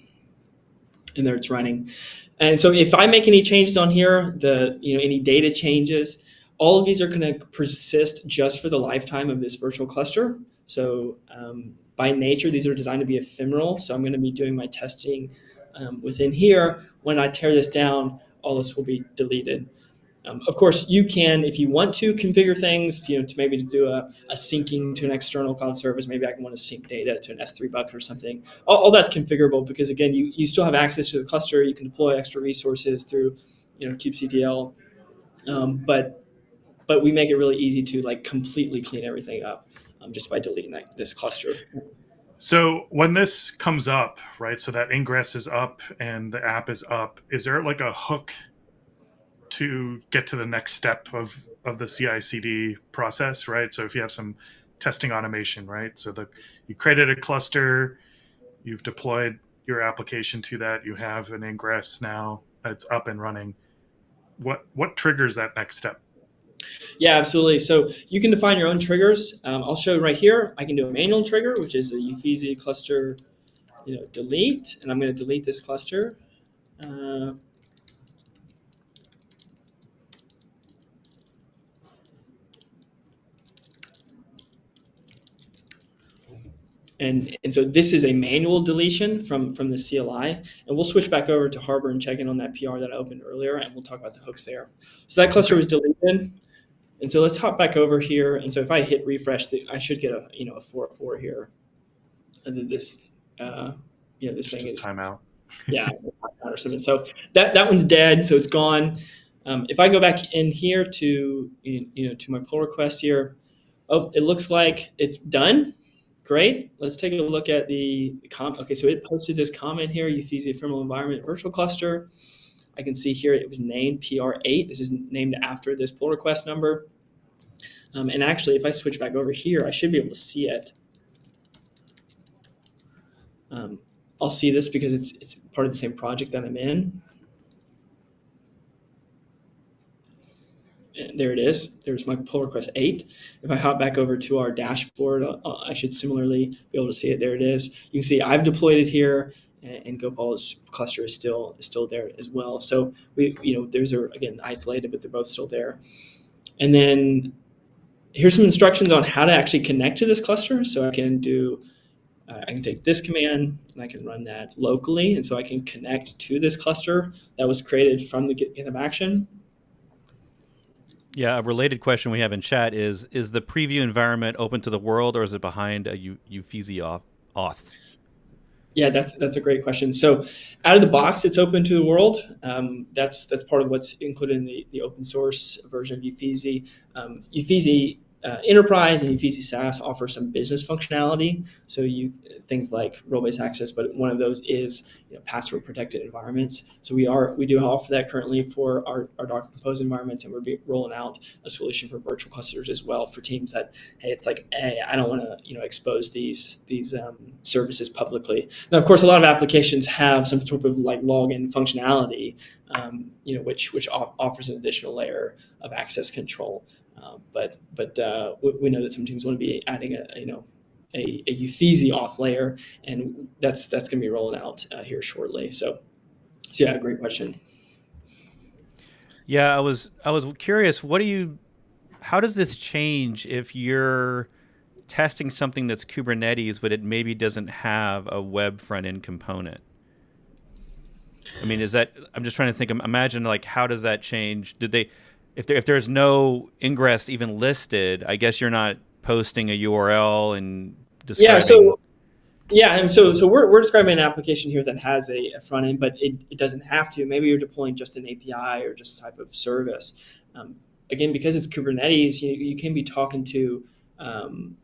and there it's running. And so if I make any changes on here, any data changes, all of these are going to persist just for the lifetime of this virtual cluster. So by nature, these are designed to be ephemeral. So I'm going to be doing my testing within here. When I tear this down, all this will be deleted. Of course, you can, if you want to, configure things, to maybe do a syncing to an external cloud service. Maybe I can want to sync data to an S3 bucket or something. All that's configurable because, again, you still have access to the cluster. You can deploy extra resources through, kubectl. But we make it really easy to completely clean everything up just by deleting this cluster. So when this comes up, right, so that ingress is up and the app is up, is there a hook to get to the next step of the CI/CD process, right? So if you have some testing automation, right? So you created a cluster, you've deployed your application to that, you have an ingress now, it's up and running. What triggers that next step? Yeah, absolutely. So you can define your own triggers. I'll show right here. I can do a manual trigger, which is a Uffizzi cluster, delete, and I'm going to delete this cluster. And so this is a manual deletion from the CLI, and we'll switch back over to Harbor and check in on that PR that I opened earlier, and we'll talk about the hooks there. So that cluster was deleted. And so let's hop back over here. And so if I hit refresh, I should get a 404 here. And then this, this thing is timeout. Yeah, or something. So that one's dead. So it's gone. If I go back in here to to my pull request here, it looks like it's done. Great. Let's take a look at the comment. Okay, so it posted this comment here, Uffizzi ephemeral environment virtual cluster. I can see here it was named PR8. This is named after this pull request number. And actually, if I switch back over here, I should be able to see it. I'll see this because it's part of the same project that I'm in. And there it is. There's my pull request 8. If I hop back over to our dashboard, I should similarly be able to see it. There it is. You can see I've deployed it here, and Gopal's cluster is still there as well. So those are again isolated, but they're both still there. And then here's some instructions on how to actually connect to this cluster. So I can take this command and I can run that locally. And so I can connect to this cluster that was created from the GitHub action. Yeah, a related question we have in chat is the preview environment open to the world, or is it behind a Uffizzi auth? Yeah, that's a great question. So out of the box, it's open to the world. That's part of what's included in the open source version of Uffizzi. Uffizzi Enterprise and Uffizzi SaaS offer some business functionality. So things like role-based access, but one of those is password protected environments. So we do offer that currently for our Docker Compose environments, and we're rolling out a solution for virtual clusters as well for teams that, hey, it's like, hey, I don't want to expose these services publicly. Now, of course, a lot of applications have some sort of like login functionality, which offers an additional layer of access control. But we know that some teams want to be adding a Uffizzi auth layer, and that's going to be rolling out here shortly. So yeah, great question. Yeah, I was curious. How does this change if you're testing something that's Kubernetes, but it maybe doesn't have a web front end component? I mean, I'm just trying to think. Imagine like how does that change? If there's no Ingress even listed, I guess you're not posting a URL and describing. So we're describing an application here that has a front end, but it doesn't have to. Maybe you're deploying just an API or just a type of service. Again, because it's Kubernetes, you can be talking to an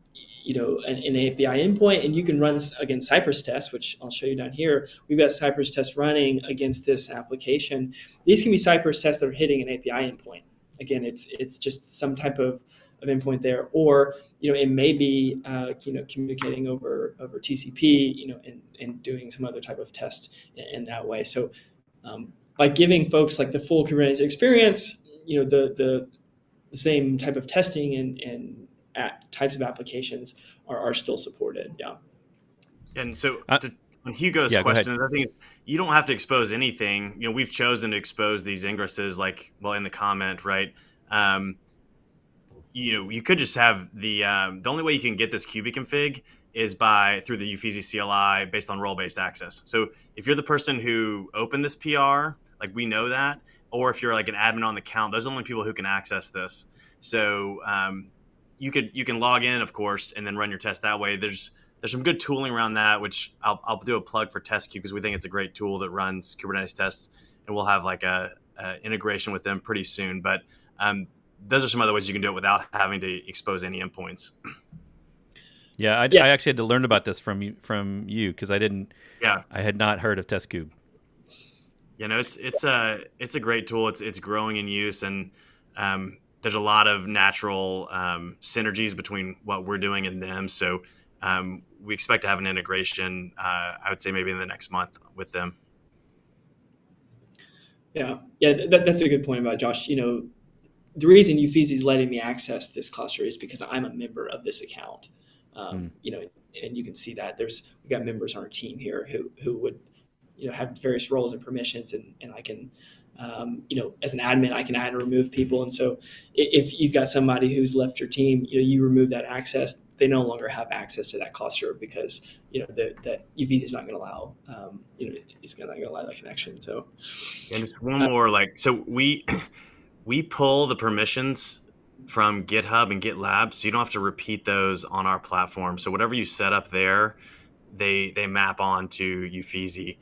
API endpoint, and you can run again Cypress tests, which I'll show you down here. We've got Cypress tests running against this application. These can be Cypress tests that are hitting an API endpoint. Again, it's just some type of endpoint there, or it may be communicating over TCP, and doing some other type of test in that way. So by giving folks like the full Kubernetes experience, the same type of testing and types of applications are still supported. Yeah. And so on Hugo's question, I think you don't have to expose anything. We've chosen to expose these ingresses in the comment, right? You could just have the only way you can get this kubeconfig is through the Uffizzi CLI based on role-based access. So if you're the person who opened this PR, like we know that, or if you're like an admin on the account, those are the only people who can access this. So you can log in, of course, and then run your test that way. There's some good tooling around that, which I'll do a plug for TestQ because we think it's a great tool that runs Kubernetes tests, and we'll have like a integration with them pretty soon. But those are some other ways you can do it without having to expose any endpoints. Yeah, I actually had to learn about this from you because I didn't. Yeah, I had not heard of TestQ. It's a great tool. It's growing in use, and there's a lot of natural synergies between what we're doing and them. So we expect to have an integration, I would say maybe in the next month with them. Yeah, that's a good point about Josh. The reason Uffizzi is letting me access this cluster is because I'm a member of this account. And you can see that we've got members on our team here who would have various roles and permissions, and I can as an admin, I can add and remove people. And so if you've got somebody who's left your team, you remove that access, they no longer have access to that cluster because, that Uffizzi is not going to allow, it's not going to allow that connection. So, and just one more, so we pull the permissions from GitHub and GitLab, so you don't have to repeat those on our platform. So whatever you set up there, they map on to Uffizzi,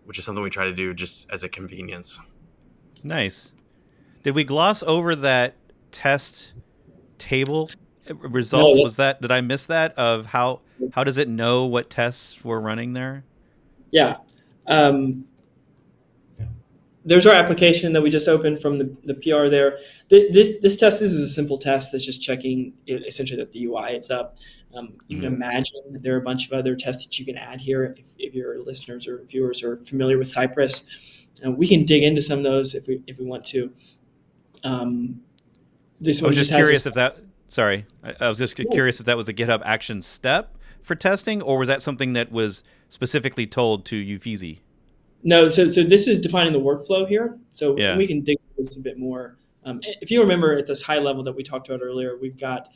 which is something we try to do just as a convenience. Nice. Did we gloss over that test table results? No. Was that, did I miss that, of how does it know what tests were running there? Yeah. There's our application that we just opened from the PR there. This test is a simple test that's just checking essentially that the UI is up. You can imagine that there are a bunch of other tests that you can add here if your listeners or viewers are familiar with Cypress. We can dig into some of those if we want to. This I one was just has curious this- if that, sorry, I was just curious if that was a GitHub Actions step for testing, or was that something that was specifically told to Uffizzi? No, so this is defining the workflow here. So Yeah. we can dig into this a bit more. If you remember at this high level that we talked about earlier, we've got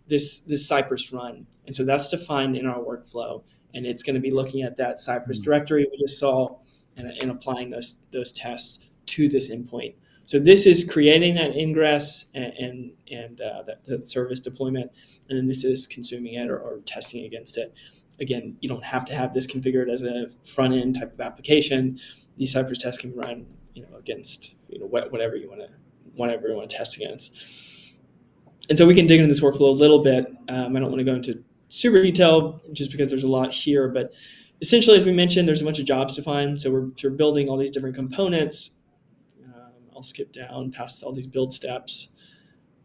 this Cypress run. And so that's defined in our workflow. And it's going to be looking at that Cypress directory we just saw and applying those tests to this endpoint. So this is creating that ingress and that service deployment. And then this is consuming it or testing against it. Again, you don't have to have this configured as a front end type of application. These Cypress tests can run, against whatever you want to test against. And so we can dig into this workflow a little bit. I don't want to go into super detail just because there's a lot here, but essentially, as we mentioned, there's a bunch of jobs defined. So we're building all these different components. I'll skip down past all these build steps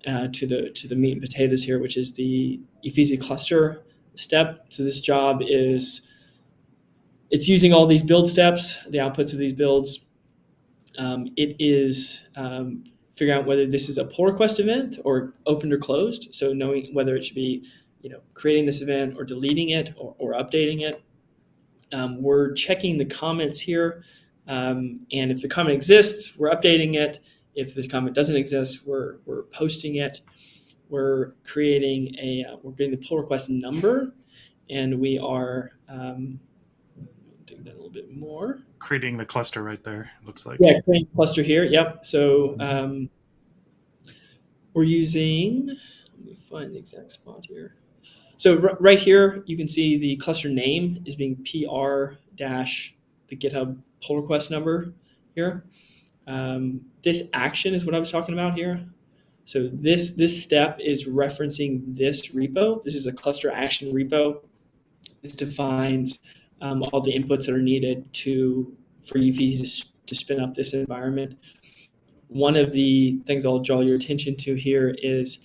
to the meat and potatoes here, which is the Uffizzi cluster step. So this job it's using all these build steps, the outputs of these builds. It is figuring out whether this is a pull request event or opened or closed. So knowing whether it should be, creating this event or deleting it or updating it. We're checking the comments here. And if the comment exists, we're updating it. If the comment doesn't exist, we're posting it. We're creating we're getting the pull request number, and we are dig that a little bit more. Creating the cluster right there, it looks like. Yeah, creating a cluster here. Yep. So we're using. Let me find the exact spot here. So right here, you can see the cluster name is being PR- the GitHub pull request number here. This action is what I was talking about here. So this step is referencing this repo. This is a cluster action repo. It defines all the inputs that are needed for Uffizzi to spin up this environment. One of the things I'll draw your attention to here is,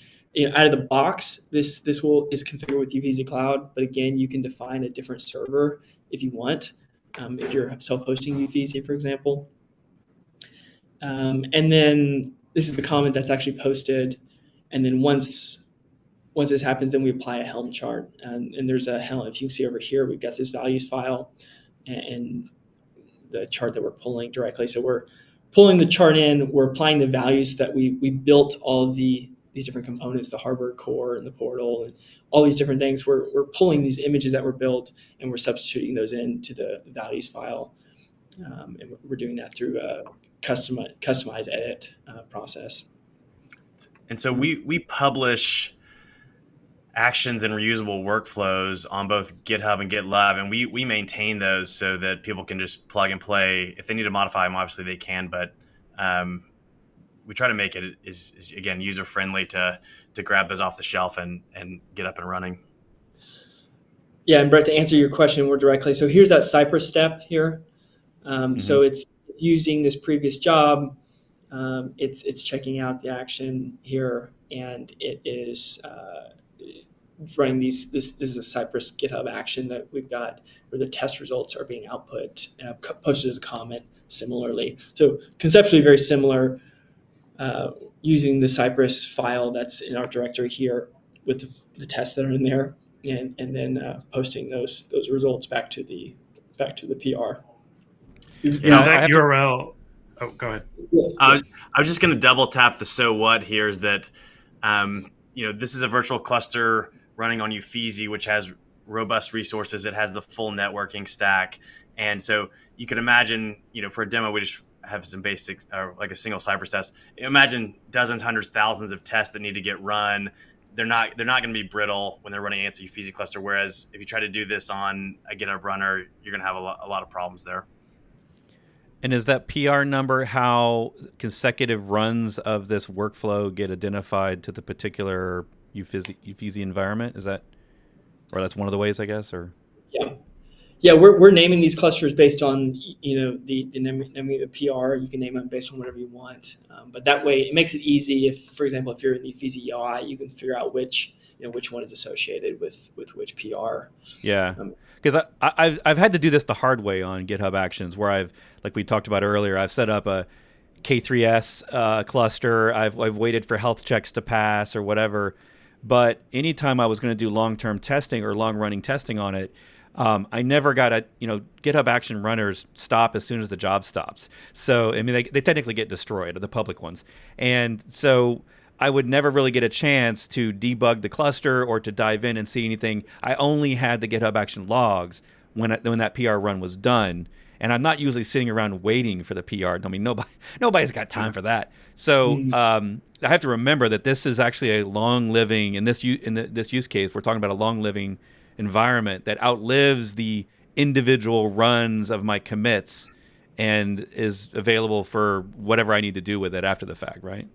out of the box, this is configured with Uffizzi Cloud, but again, you can define a different server if you want, if you're self-hosting Uffizzi, for example. And then this is the comment that's actually posted. And then once this happens, then we apply a Helm chart. And there's a Helm, if you can see over here, we've got this values file and the chart that we're pulling directly. So we're pulling the chart in, we're applying the values that we built all of these different components, the hardware core and the portal and all these different things. We're pulling these images that were built and we're substituting those into the values file. And we're doing that through a customize edit process. And so we publish actions and reusable workflows on both GitHub and GitLab, and we maintain those so that people can just plug and play. If they need to modify them, obviously they can, but we try to make it is again user friendly to grab those off the shelf and get up and running. Yeah, and Bret, to answer your question more directly, so here's that Cypress step here. So it's using this previous job. It's checking out the action here, and it is running this is a Cypress GitHub action that we've got where the test results are being output and posted as a comment similarly. So conceptually very similar, using the Cypress file that's in our directory here with the tests that are in there, and then posting those results back to the PR. That URL. Oh, go ahead. I was just going to double tap the so what here is that, this is a virtual cluster running on Uffizzi, which has robust resources. It has the full networking stack. And so you can imagine, for a demo, we just have some basics or like a single Cypress test. Imagine dozens, hundreds, thousands of tests that need to get run. They're not going to be brittle when they're running against a Uffizzi cluster. Whereas if you try to do this on a GitHub runner, you're going to have a lot of problems there. And is that PR number how consecutive runs of this workflow get identified to the particular Uffizzi environment? Is that, or that's one of the ways, I guess, or? Yeah, we're naming these clusters based on the naming of the PR. You can name them based on whatever you want, but that way it makes it easy. If, for example, if you're in the Uffizzi UI, you can figure out which one is associated with which PR. Yeah, because I've had to do this the hard way on GitHub Actions, where I've, like we talked about earlier, I've set up a K3S cluster. I've waited for health checks to pass or whatever, but anytime I was going to do long-term testing or long-running testing on it, I never got GitHub Action runners stop as soon as the job stops. So, I mean, they technically get destroyed, the public ones. And so I would never really get a chance to debug the cluster or to dive in and see anything. I only had the GitHub Action logs when that PR run was done. And I'm not usually sitting around waiting for the PR. I mean, nobody's got time for that. So I have to remember that this is actually a long-living, in this use case, we're talking about a long-living environment that outlives the individual runs of my commits and is available for whatever I need to do with it after the fact, right?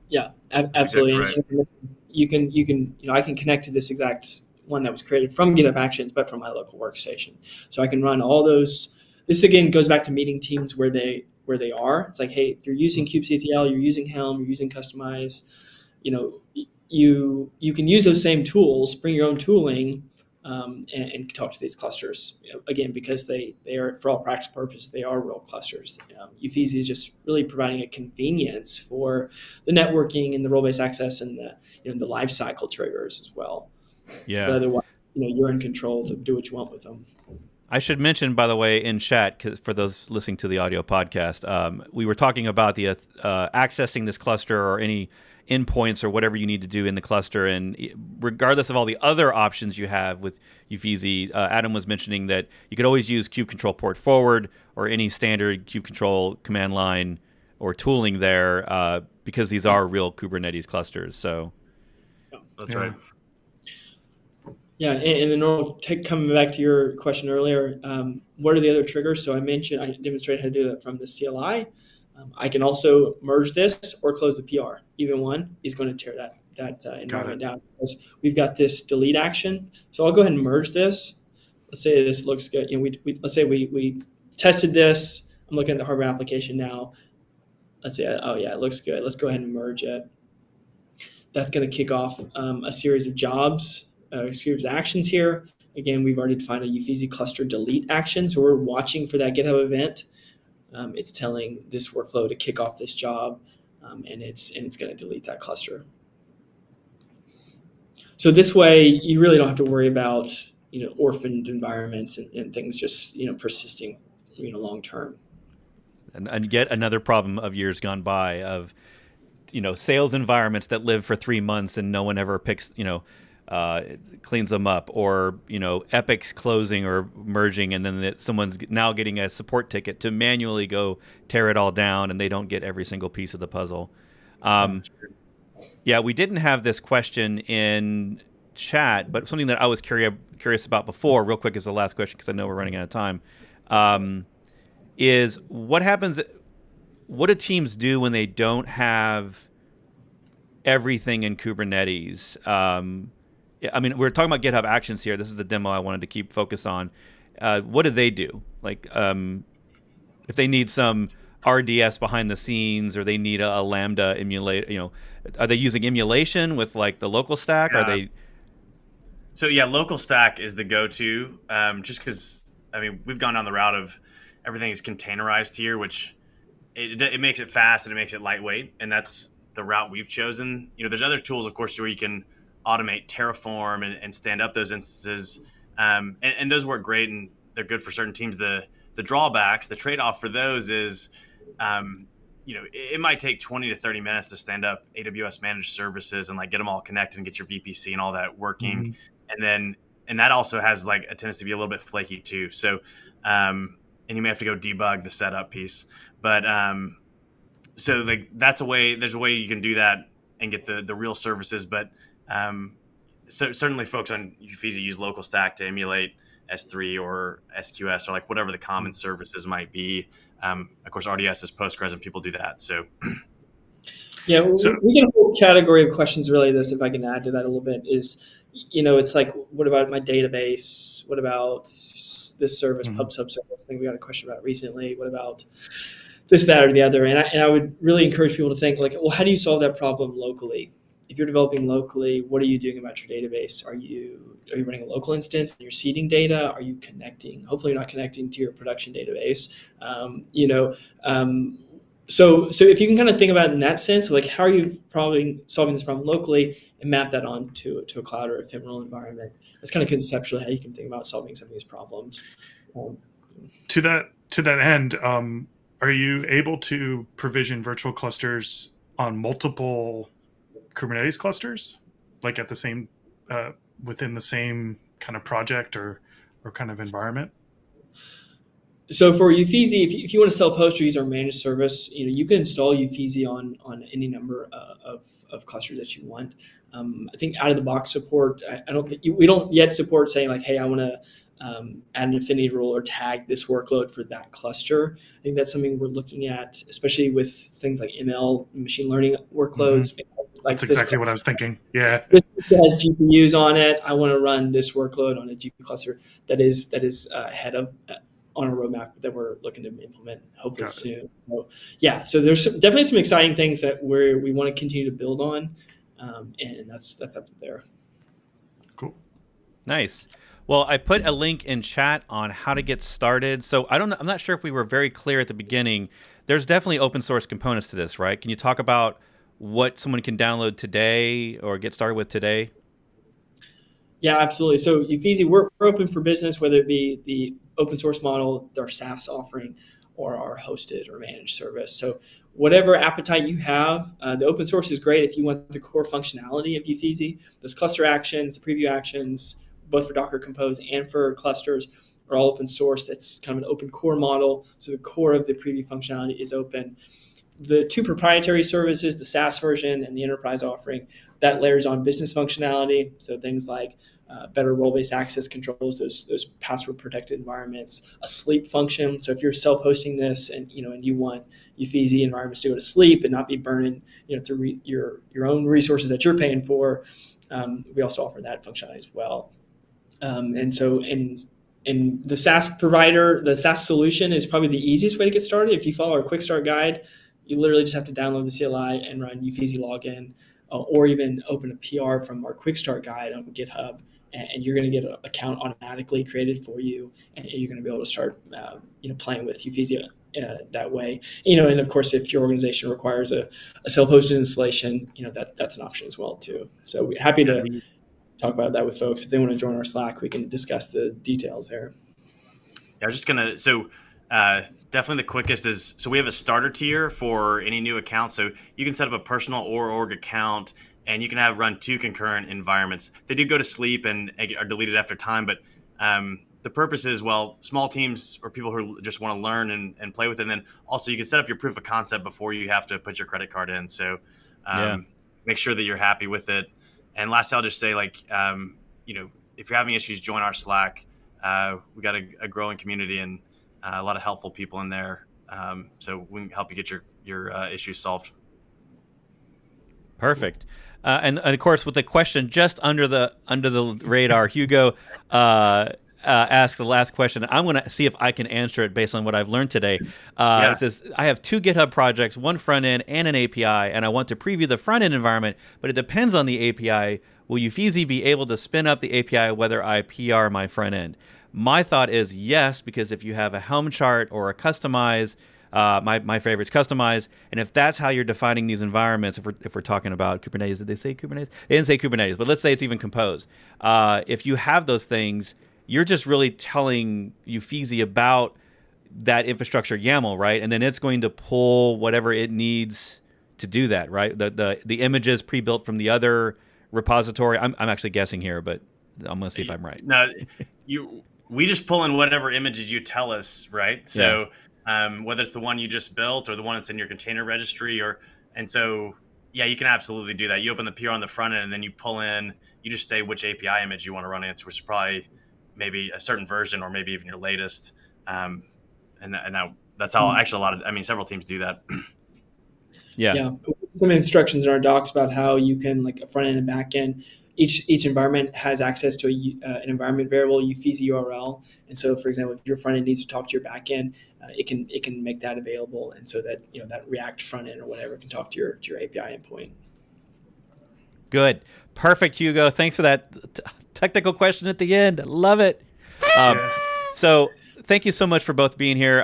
Yeah, absolutely. Exactly right. You can I can connect to this exact one that was created from GitHub Actions, but from my local workstation. So I can run all those. This again goes back to meeting teams where they are. It's like, hey, you're using kubectl, you're using Helm, you're using Customize. You can use those same tools, bring your own tooling, and talk to these clusters again, because they are, for all practical purposes, they are real clusters. Uffizzi is just really providing a convenience for the networking and the role-based access and the lifecycle triggers as well. Yeah. But otherwise, you're in control to do what you want with them. I should mention, by the way, in chat, 'cause for those listening to the audio podcast, we were talking about the accessing this cluster or any endpoints or whatever you need to do in the cluster. And regardless of all the other options you have with Uffizzi, Adam was mentioning that you could always use kube control port forward or any standard kube control command line or tooling there because these are real Kubernetes clusters. So that's right. Yeah, and then coming back to your question earlier, what are the other triggers? So I demonstrated how to do that from the CLI. I can also merge this or close the PR. Even one is going to tear that environment down because we've got this delete action. So I'll go ahead and merge this. Let's say this looks good. Let's say we tested this. I'm looking at the hardware application now. Let's say, oh yeah, it looks good. Let's go ahead and merge it. That's going to kick off a series of jobs. A series of actions here. Again, we've already defined a Uffizzi cluster delete action, so we're watching for that GitHub event. It's telling this workflow to kick off this job, and it's going to delete that cluster. So this way, you really don't have to worry about orphaned environments and things just persisting long term. And yet another problem of years gone by of sales environments that live for 3 months and no one ever picks cleans them up, or Epic's closing or merging, and then someone's now getting a support ticket to manually go tear it all down, and they don't get every single piece of the puzzle. Yeah, we didn't have this question in chat, but something that I was curious about before, real quick, is the last question because I know we're running out of time. Is what happens? What do teams do when they don't have everything in Kubernetes? I mean, we're talking about GitHub Actions here. This is the demo I wanted to keep focus on. What do they do? Like, if they need some RDS behind the scenes, or they need a Lambda emulator, are they using emulation with like the local stack? Yeah. Are they? So yeah, local stack is the go-to. Just because we've gone down the route of everything is containerized here, which it makes it fast and it makes it lightweight, and that's the route we've chosen. There's other tools, of course, where you can automate Terraform and stand up those instances, and those work great, and they're good for certain teams. The drawbacks, the trade-off for those is, it might take 20 to 30 minutes to stand up AWS managed services and like get them all connected and get your VPC and all that working, and that also has like a tendency to be a little bit flaky too. So and you may have to go debug the setup piece. But so like that's a way. There's a way you can do that and get the real services. But so certainly folks on Uffizzi use local stack to emulate S3 or SQS or like whatever the common services might be. Of course, RDS is Postgres, and people do that. So yeah, we get a whole category of questions related to this. If I can add to that a little bit, is it's like, what about my database? What about this service, pub sub service? I think we got a question about recently. What about this, that, or the other? And I would really encourage people to think like, well, how do you solve that problem locally? If you're developing locally, what are you doing about your database? Are you running a local instance? You're seeding data? Are you connecting? Hopefully, you're not connecting to your production database. So if you can kind of think about it in that sense, like how are you probably solving this problem locally and map that onto a cloud or ephemeral environment? That's kind of conceptually how you can think about solving some of these problems. To that end, are you able to provision virtual clusters on multiple Kubernetes clusters, like at the same within the same kind of project or kind of environment? So for Uffizzi, if you want to self-host or use our managed service, you can install Uffizzi on any number of clusters that you want. I think out of the box support, we don't yet support saying like, hey, I want to add an affinity rule or tag this workload for that cluster. I think that's something we're looking at, especially with things like ML, machine learning workloads. Like that's exactly what I was thinking. Yeah, this has GPUs on it. I want to run this workload on a GPU cluster that is ahead of on a roadmap that we're looking to implement hopefully soon. So yeah, so there's definitely some exciting things that we want to continue to build on, and that's up there. Cool, nice. Well, I put a link in chat on how to get started. So I'm not sure if we were very clear at the beginning. There's definitely open source components to this, right? Can you talk about what someone can download today or get started with today? Yeah, absolutely. So Uffizzi, we're open for business, whether it be the open source model, our SaaS offering, or our hosted or managed service. So whatever appetite you have, the open source is great if you want the core functionality of Uffizzi. Those cluster actions, the preview actions, both for Docker Compose and for clusters, are all open source. That's kind of an open core model. So the core of the preview functionality is open. The two proprietary services, the SaaS version and the enterprise offering, that layers on business functionality. So things like better role-based access controls, those password-protected environments, a sleep function. So if you're self-hosting this and you want Uffizzi environments to go to sleep and not be burning through your own resources that you're paying for, we also offer that functionality as well. And so in the SaaS provider, the SaaS solution is probably the easiest way to get started. If you follow our quick start guide, you literally just have to download the CLI and run Uffizzi login, or even open a PR from our quick start guide on GitHub, and you're going to get an account automatically created for you, and you're going to be able to start playing with Uffizzi that way. And of course, if your organization requires a self-hosted installation, that's an option as well too. So we're happy to talk about that with folks. If they want to join our Slack, we can discuss the details there. Yeah, I was just gonna definitely the quickest is, so we have a starter tier for any new account. So you can set up a personal or org account, and you can run 2 concurrent environments. They do go to sleep and are deleted after time, but the purpose is, well, small teams or people who just want to learn and play with it. And then also you can set up your proof of concept before you have to put your credit card in. So make sure that you're happy with it. And lastly, I'll just say, if you're having issues, join our Slack. We got a growing community and a lot of helpful people in there, so we can help you get your issues solved. Perfect. And of course, with the question just under the radar, Hugo asked the last question. I'm going to see if I can answer it based on what I've learned today. It says, I have 2 GitHub projects, one front end and an API, and I want to preview the front end environment, but it depends on the API. Will Uffizzi be able to spin up the API whether I PR my front end? My thought is yes, because if you have a Helm chart or a customize, my favorite is customize, and if that's how you're defining these environments, if we're talking about Kubernetes, did they say Kubernetes? They didn't say Kubernetes, but let's say it's even Compose. If you have those things, you're just really telling Uffizzi about that infrastructure YAML, right? And then it's going to pull whatever it needs to do that, right? The images pre-built from the other repository. I'm actually guessing here, but I'm going to see if I'm right. No, we just pull in whatever images you tell us, right? So whether it's the one you just built or the one that's in your container registry, yeah, you can absolutely do that. You open the PR on the front end and then you pull in, you just say which API image you want to run into, which is probably maybe a certain version or maybe even your latest. That's how actually several teams do that. Yeah. Some instructions in our docs about how you can, like a front end and back end, each environment has access to an environment variable, Uffizzi URL. And so, for example, if your front end needs to talk to your back end, it can make that available. And so that, that React front end or whatever can talk to your API endpoint. Good. Perfect, Hugo. Thanks for that technical question at the end. I love it. So thank you so much for both being here,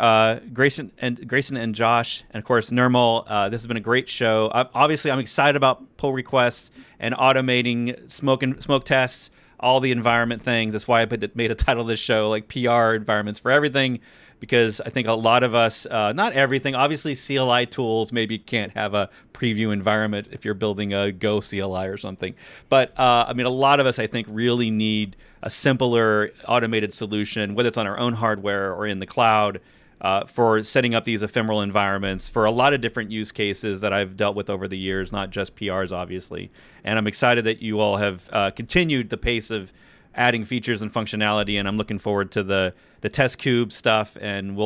Grayson and Josh, and of course Nirmal. This has been a great show. Obviously, I'm excited about pull requests and automating smoke tests, all the environment things. That's why I made a title of this show like PR environments for everything, because I think a lot of us, not everything, obviously CLI tools maybe can't have a preview environment if you're building a Go CLI or something. But a lot of us, I think, really need a simpler automated solution, whether it's on our own hardware or in the cloud, for setting up these ephemeral environments for a lot of different use cases that I've dealt with over the years, not just PRs, obviously. And I'm excited that you all have continued the pace of adding features and functionality, and I'm looking forward to the test kube stuff. And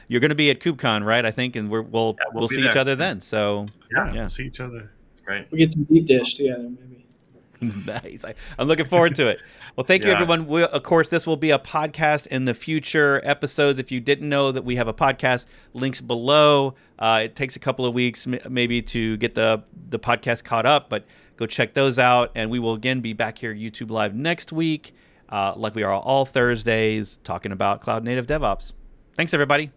you're going to be at KubeCon, right? I think, and we'll see each other then. So yeah, we'll see each other. It's great. We get some deep dish together, maybe. Nice. I'm looking forward to it. Well, thank you, everyone. Of course, this will be a podcast in the future episodes. If you didn't know that we have a podcast, links below. It takes a couple of weeks maybe to get the podcast caught up, but go check those out. And we will again be back here YouTube Live next week, like we are all Thursdays, talking about cloud native DevOps. Thanks, everybody.